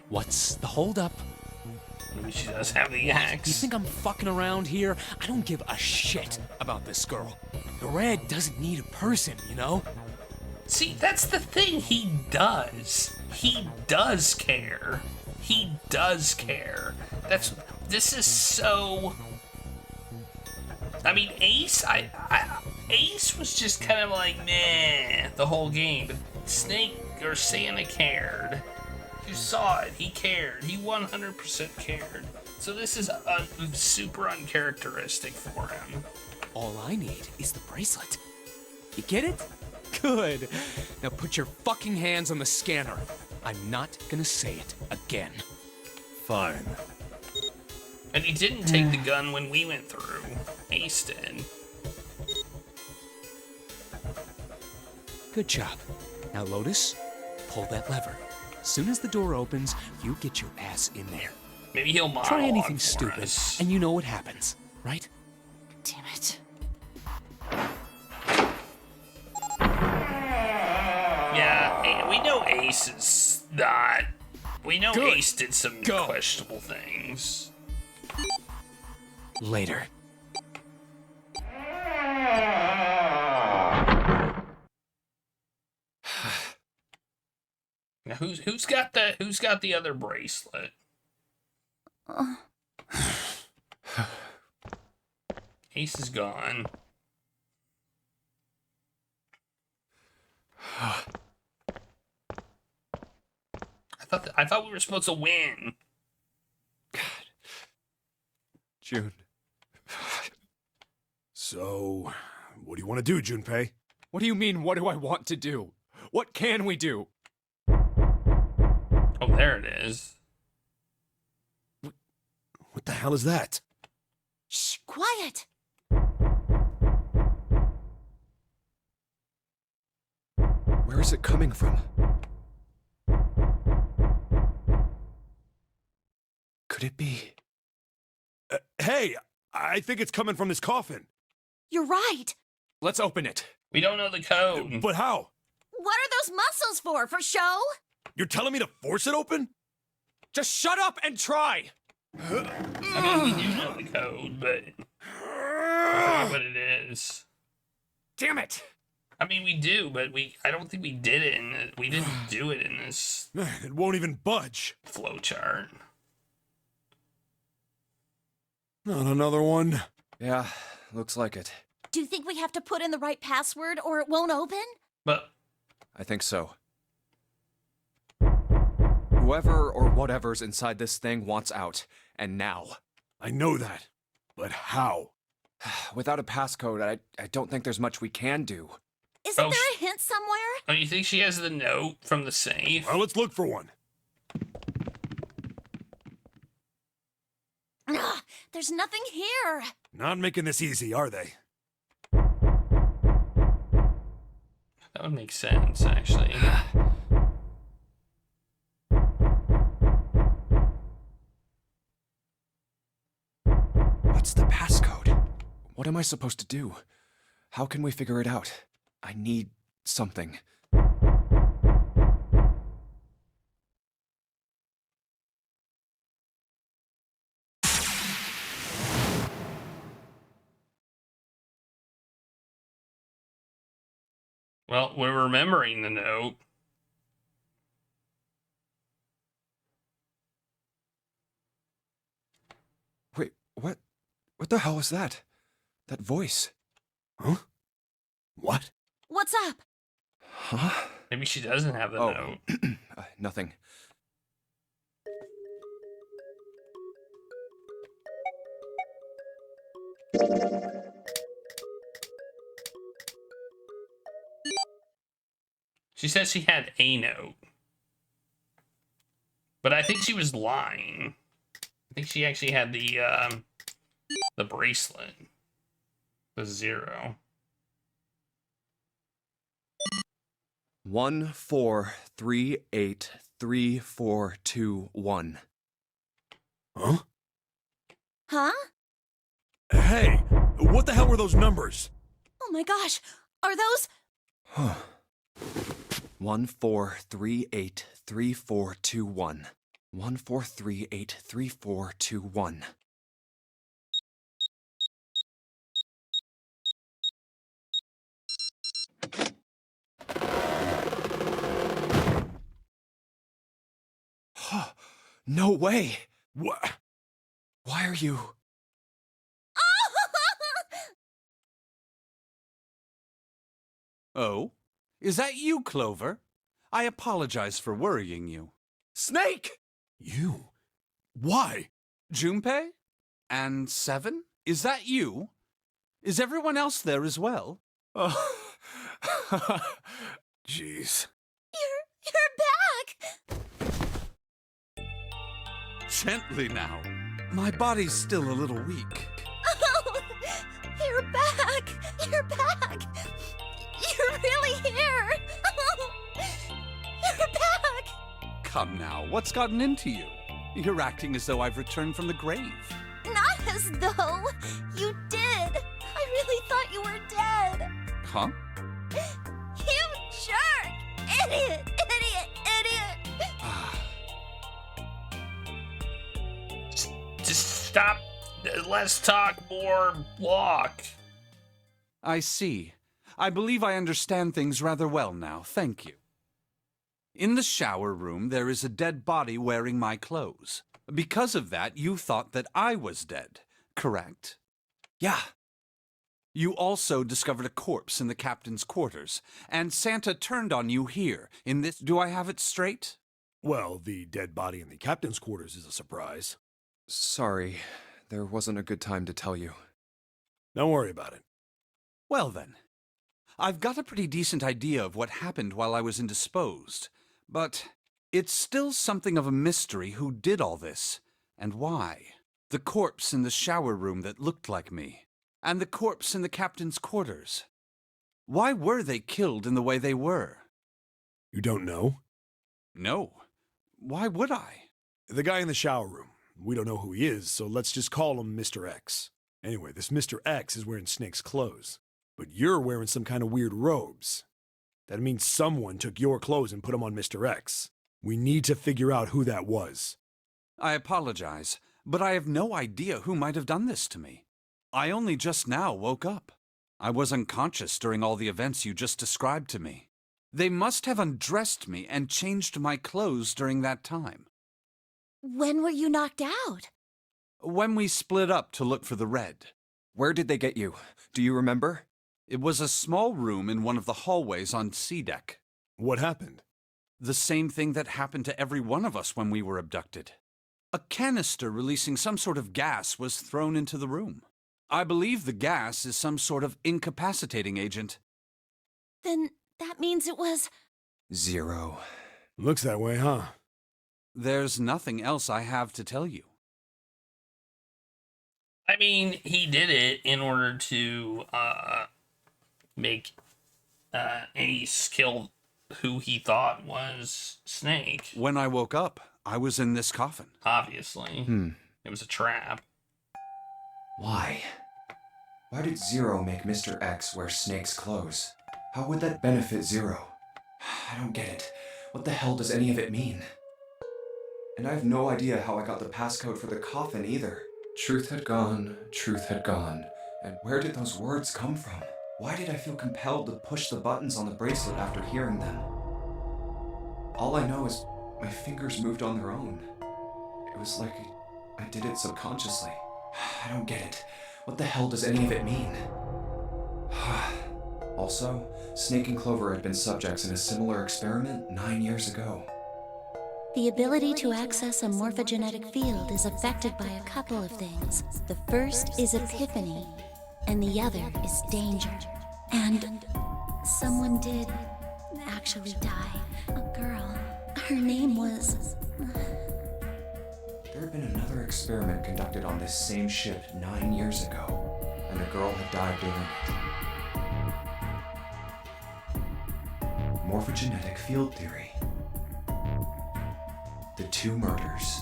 What's the holdup? Maybe she does have the axe. You think I'm fucking around here? I don't give a shit about this girl. The red doesn't need a person, you know? See, that's the thing. He does. He does care. He does care. This is so... I mean, Ace, Ace was just kind of like, meh, the whole game. But Snake or Santa cared. You saw it. He cared. He 100% cared. So this is super uncharacteristic for him. All I need is the bracelet. You get it? Good. Now put your fucking hands on the scanner. I'm not gonna say it again. Fine. And he didn't take the gun when we went through. Ace did. Good job. Now, Lotus, pull that lever. As soon as the door opens, you get your ass in there. Maybe he'll monologue Try anything for stupid, us. and you know what happens, right? Damn it. Yeah, we know Ace is not. We know Good. Ace did some Go. questionable things. Later. Now, who's got the other bracelet? Ace is gone. I thought we were supposed to win. June. So, what do you want to do, Junpei? What do you mean, what do I want to do? What can we do? Oh, there it is. What the hell is that? Shh, quiet. Where is it coming from? Could it be? Hey, I think it's coming from this coffin. You're right. Let's open it. We don't know the code. But how? What are those muscles for? For show? You're telling me to force it open? Just shut up and try! I mean, we do know the code, but I forget what it is. Damn it! I mean, we do, but I don't think we did it we didn't do it in this Man, it won't even budge. flowchart. Not another one. Yeah, looks like it. Do you think we have to put in the right password or it won't open? But I think so. Whoever or whatever's inside this thing wants out, and now. I know that. But how? Without a passcode, I don't think there's much we can do. Isn't Oh, there a hint somewhere? oh, you think she has the note from the safe? Well, let's look for one. Ugh, there's nothing here. Not making this easy, are they? That would make sense, actually. What's the passcode? What am I supposed to do? How can we figure it out? I need something. Well, we're remembering the note. Wait, what? What the hell was that? That voice? Huh? What? What's up? Huh? Maybe she doesn't have the note. Nothing. She says she had a note. But I think she was lying. I think she actually had the bracelet. The 0. 1438342 Huh? Huh? Hey, what the hell were those numbers? Oh my gosh. Are those? 143833421. 143833421. No way! What? Why are you... Oh? Is that you, Clover? I apologize for worrying you. Snake! You? Why? Junpei? And Seven? Is that you? Is everyone else there as well? Oh. Jeez. You're back! Gently now. My body's still a little weak. Oh, you're back! You're back! You're really here! You're back! Come now, what's gotten into you? You're acting as though I've returned from the grave. Not as though! You did! I really thought you were dead! Huh? You jerk! Idiot! Idiot! Idiot! Just stop. Let's talk more block. I see. I believe I understand things rather well now, thank you. In the shower room, there is a dead body wearing my clothes. Because of that, you thought that I was dead, correct? Yeah. You also discovered a corpse in the captain's quarters, and Santa turned on you here, in this... Do I have it straight? Well, the dead body in the captain's quarters is a surprise. Sorry, there wasn't a good time to tell you. Don't worry about it. Well then, I've got a pretty decent idea of what happened while I was indisposed, but it's still something of a mystery who did all this, and why. The corpse in the shower room that looked like me, and the corpse in the captain's quarters. Why were they killed in the way they were? You don't know? No. Why would I? The guy in the shower room. We don't know who he is, so let's just call him Mr. X. Anyway, this Mr. X is wearing Snake's clothes, but you're wearing some kind of weird robes. That means someone took your clothes and put them on Mr. X. We need to figure out who that was. I apologize, but I have no idea who might have done this to me. I only just now woke up. I was unconscious during all the events you just described to me. They must have undressed me and changed my clothes during that time. When were you knocked out? When we split up to look for the red. Where did they get you? Do you remember? It was a small room in one of the hallways on C deck. What happened? The same thing that happened to every one of us when we were abducted. A canister releasing some sort of gas was thrown into the room. I believe the gas is some sort of incapacitating agent. Then that means it was... Zero. Looks that way, huh? There's nothing else I have to tell you. I mean, he did it in order to make Ace kill who he thought was Snake. When I woke up, I was in this coffin. Obviously. It was a trap. Why? Why did Zero make Mr. X wear Snake's clothes? How would that benefit Zero? I don't get it. What the hell does any of it mean? And I have no idea how I got the passcode for the coffin either. Truth had gone, and where did those words come from? Why did I feel compelled to push the buttons on the bracelet after hearing them? All I know is my fingers moved on their own. It was like I did it subconsciously. I don't get it. What the hell does any of it mean? Also, Snake and Clover had been subjects in a similar experiment 9 years ago. The ability to access a morphogenetic field is affected by a couple of things. The first is epiphany, and the other is danger. And someone did actually die. A girl. Her name was... There had been another experiment conducted on this same ship 9 years ago, and a girl had died doing it. Morphogenetic field theory. The 2 murders.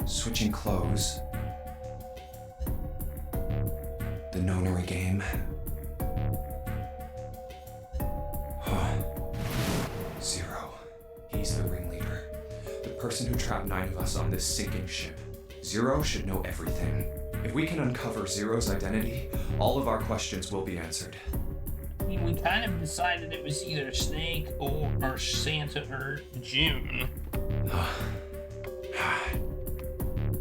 Switching clothes. The nonary game. Zero. He's the ringleader. The person who trapped 9 of us on this sinking ship. Zero should know everything. If we can uncover Zero's identity, all of our questions will be answered. I mean, we kind of decided it was either Snake or Santa or June.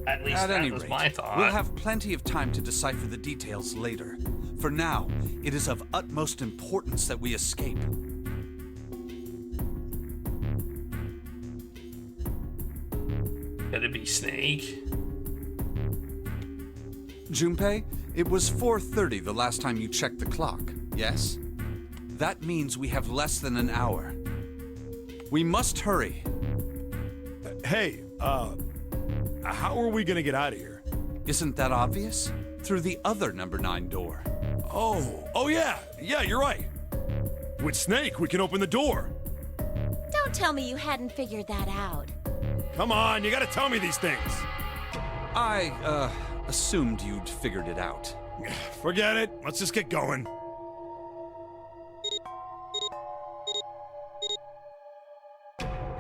At least that was my thought. We'll have plenty of time to decipher the details later. For now, it is of utmost importance that we escape. Could it be Snake? Junpei, it was 4:30 the last time you checked the clock, yes? That means we have less than an hour. We must hurry. Hey, how are we gonna get out of here? Isn't that obvious? Through the other number 9 door. Oh yeah, you're right. With Snake, we can open the door. Don't tell me you hadn't figured that out. Come on, you gotta tell me these things. I, assumed you'd figured it out. Forget it, let's just get going.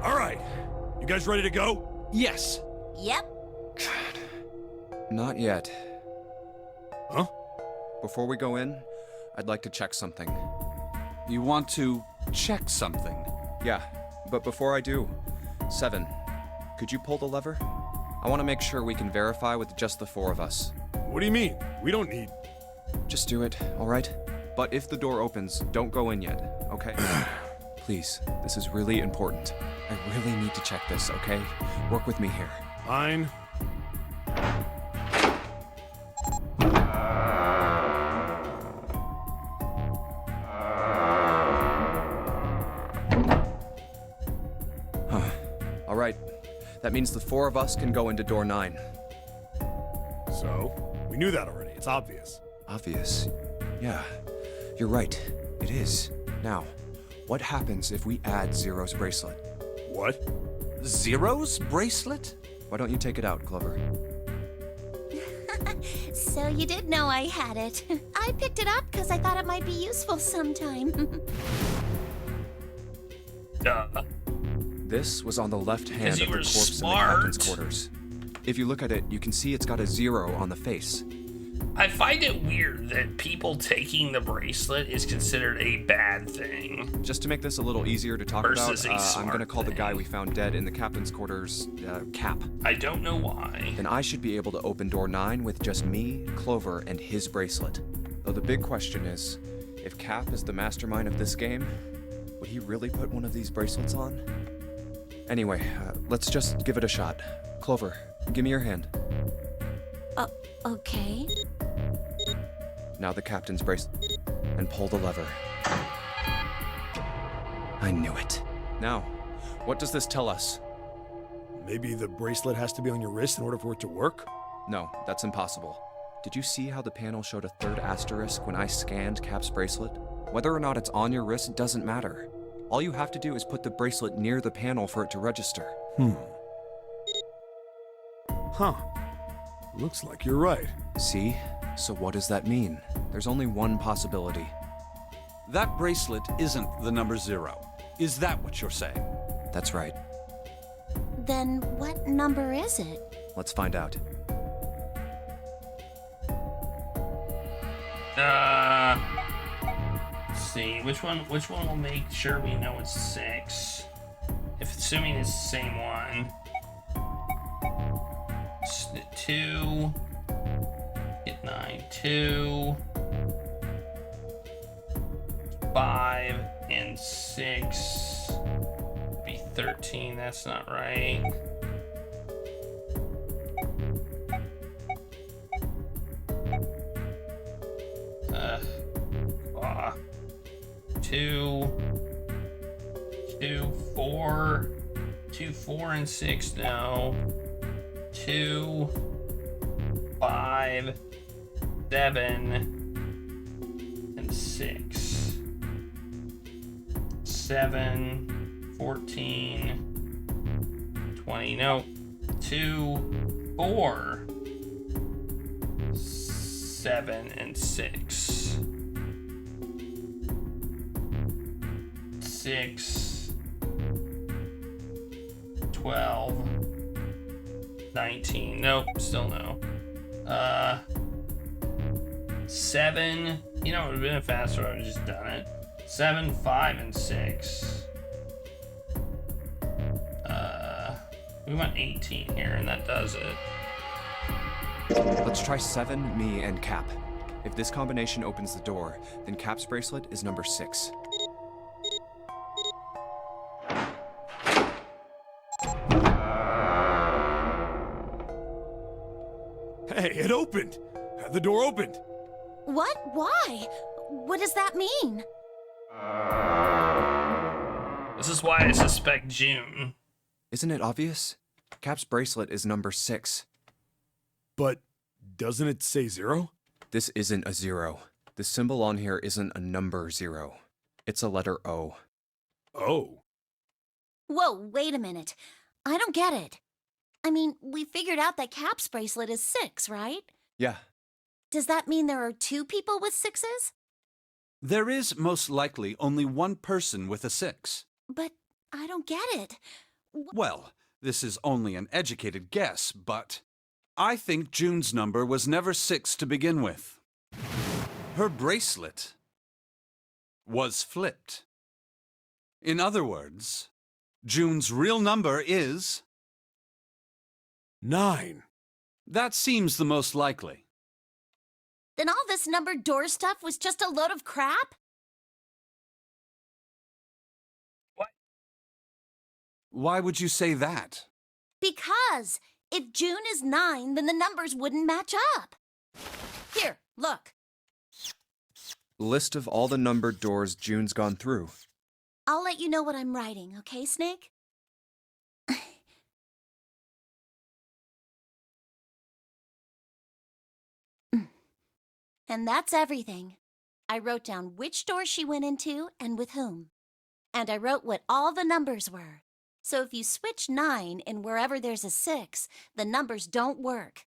All right, you guys ready to go? Yes. Yep. Not yet. Huh? Before we go in, I'd like to check something. You want to check something? Yeah, but before I do, 7, could you pull the lever? I want to make sure we can verify with just the 4 of us. What do you mean? We don't need... Just do it, all right? But if the door opens, don't go in yet, okay? Please, this is really important. I really need to check this, okay? Work with me here. Fine. All right, that means the 4 of us can go into door 9. So, we knew that already. It's obvious. Obvious. Yeah, you're right. It is. Now, what happens if we add Zero's bracelet? What? Zero's bracelet? Why don't you take it out, Clover? So you did know I had it. I picked it up because I thought it might be useful sometime. Duh. This was on the left hand Because of you the were corpse smart. in the captain's quarters. If you look at it, you can see it's got a 0 on the face. I find it weird that people taking the bracelet is considered a bad thing. Just to make this a little easier to talk Versus about, a I'm gonna smart call the guy thing. we found dead in the captain's quarters, Cap. I don't know why. Then I should be able to open door 9 with just me, Clover, and his bracelet. Though the big question is, if Cap is the mastermind of this game, would he really put one of these bracelets on? Anyway, let's just give it a shot. Clover, give me your hand. Okay. Now the captain's bracelet. And pull the lever. I knew it. Now, what does this tell us? Maybe the bracelet has to be on your wrist in order for it to work? No, that's impossible. Did you see how the panel showed a 3rd asterisk when I scanned Cap's bracelet? Whether or not it's on your wrist doesn't matter. All you have to do is put the bracelet near the panel for it to register. Huh. Looks like you're right. See? So what does that mean? There's only one possibility. That bracelet isn't the number 0. Is that what you're saying? That's right. Then what number is it? Let's find out. Let's see, which one will make sure we know it's 6? If assuming it's the same one. 2. Hit 9, 2. 5 and 6. Be 13, that's not right. Two, 4, 2, 4, and 6. No. 2, 5, 7, and 6. 7, 14, 20. No. 2, 4, 7, and 6. 6, 12, 19. Nope, still no. 7. You know, it would have been faster if I would have just done it. 7, 5, and 6. We want 18 here, and that does it. Let's try 7, me, and Cap. If this combination opens the door, then Cap's bracelet is number 6. Hey, it opened! The door opened! What? Why? What does that mean? This is why I suspect June. Isn't it obvious? Cap's bracelet is number 6. But doesn't it say 0? This isn't a 0. The symbol on here isn't a number 0. It's a letter O. Oh. Whoa, wait a minute. I don't get it. I mean, we figured out that Cap's bracelet is 6, right? Yeah. Does that mean there are 2 people with 6s? There is most likely only one person with a 6. But I don't get it. Well, this is only an educated guess, but I think June's number was never 6 to begin with. Her bracelet was flipped. In other words, June's real number is 9. That seems the most likely. Then all this numbered door stuff was just a load of crap? What? Why would you say that? Because if June is 9, then the numbers wouldn't match up. Here, look. List of all the numbered doors June's gone through. I'll let you know what I'm writing, okay, Snake? And that's everything. I wrote down which door she went into and with whom. And I wrote what all the numbers were. So if you switch 9 in wherever there's a 6, the numbers don't work.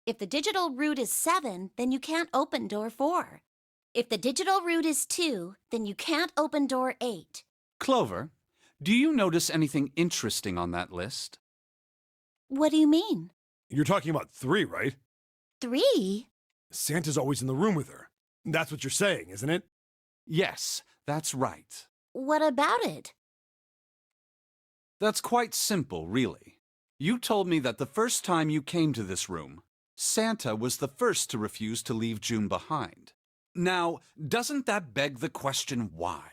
If the digital root is 7, then you can't open door 4. If the digital root is 2, then you can't open door 8. Clover, do you notice anything interesting on that list? What do you mean? You're talking about 3, right? 3? Santa's always in the room with her. That's what you're saying, isn't it? Yes, that's right. What about it? That's quite simple, really. You told me that the first time you came to this room, Santa was the first to refuse to leave June behind. Now, doesn't that beg the question why?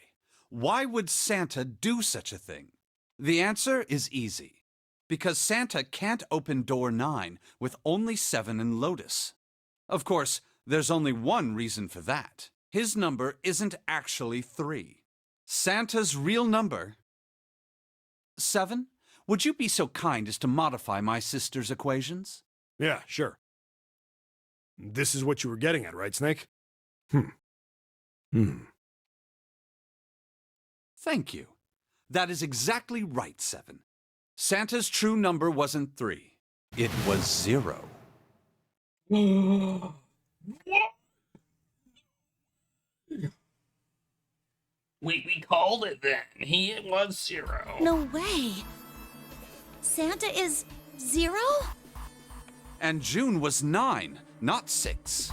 Why would Santa do such a thing? The answer is easy. Because Santa can't open door 9 with only 7 in Lotus. Of course, there's only one reason for that. His number isn't actually 3. Santa's real number... 7? Would you be so kind as to modify my sister's equations? Yeah, sure. This is what you were getting at, right, Snake? Thank you. That is exactly right, 7. Santa's true number wasn't 3. It was 0. We called it then. It was 0. No way. Santa is 0? And June was 9, not 6.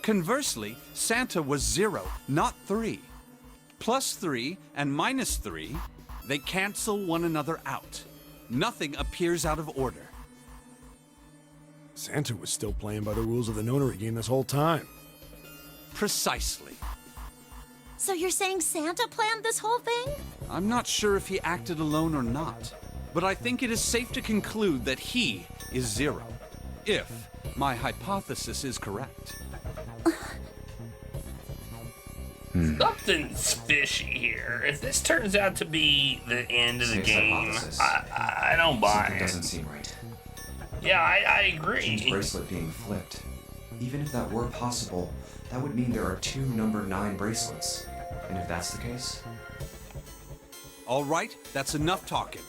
Conversely, Santa was 0, not 3. Plus 3 and minus 3, they cancel one another out. Nothing appears out of order. Santa was still playing by the rules of the nonary game this whole time. Precisely. So you're saying Santa planned this whole thing? I'm not sure if he acted alone or not, but I think it is safe to conclude that he is 0, if my hypothesis is correct. Something's fishy here. If this turns out to be the end of the game, I don't buy Something it. doesn't seem right. Yeah, I agree. June's bracelet being flipped. Even if that were possible, that would mean there are 2 number 9 bracelets. And if that's the case... All right, that's enough talking.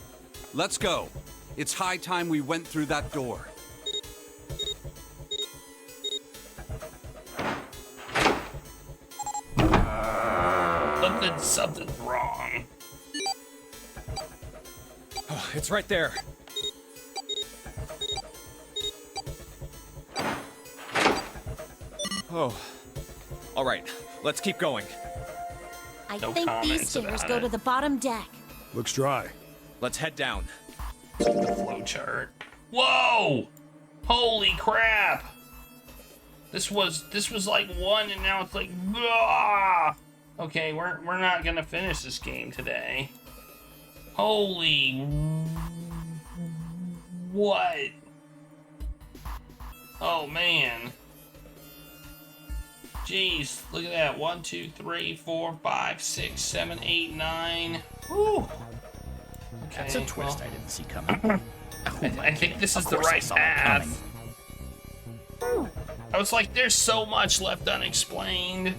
Let's go. It's high time we went through that door. Something's wrong. Oh, it's right there. Oh. All right, let's keep going. I No think these comments stairs about go it. to the bottom deck. Looks dry. Let's head down. The flow chart. Whoa! Holy crap! This was like 1, and now it's like, ah! Okay, we're not gonna finish this game today. Holy, what? Oh man. Jeez, look at that. 1, 2, 3, 4, 5, 6, 7, 8, 9. Whew. Okay, That's a twist I didn't see coming. I think this is the right path. I was like, there's so much left unexplained.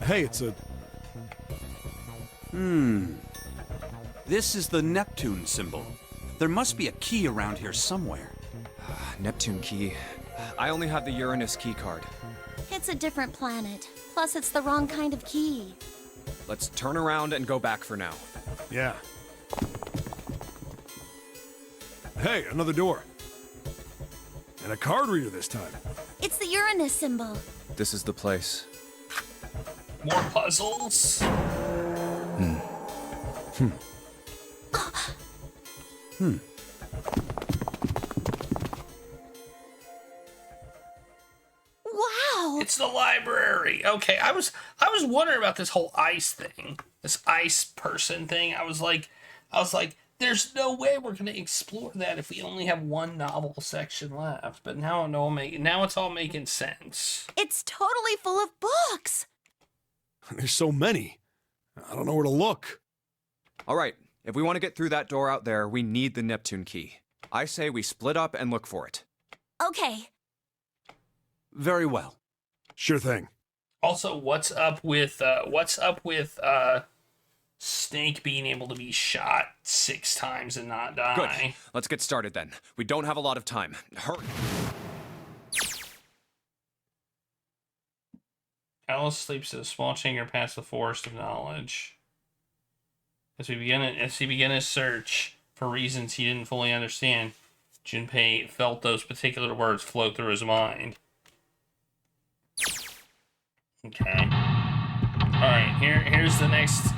Hey, it's a... This is the Neptune symbol. There must be a key around here somewhere. Neptune key. I only have the Uranus key card. It's a different planet. Plus, it's the wrong kind of key. Let's turn around and go back for now. Yeah. Hey, another door. And a card reader this time. It's the Uranus symbol. This is the place. More puzzles. Wow! It's the library. Okay, I was wondering about this whole ice thing, this ice person thing. I was like, there's no way we're gonna explore that if we only have one novel section left. But now it's all making sense. It's totally full of books. There's so many. I don't know where to look. All right, if we want to get through that door out there, we need the Neptune key. I say we split up and look for it. Okay. Very well. Sure thing. Also, what's up with Snake being able to be shot 6 times and not die? Good. Let's get started then. We don't have a lot of time. Hurry. Alice sleeps in a small chamber past the forest of knowledge. As he began his search for reasons he didn't fully understand, Junpei felt those particular words float through his mind. Okay. Alright, here's the next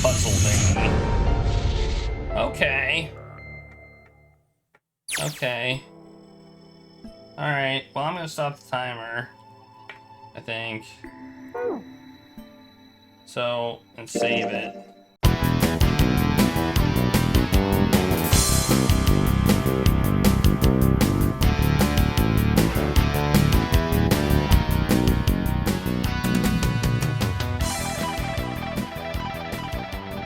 puzzle thing. Okay. Okay. Alright, well I'm gonna stop the timer, I think. So, and save it.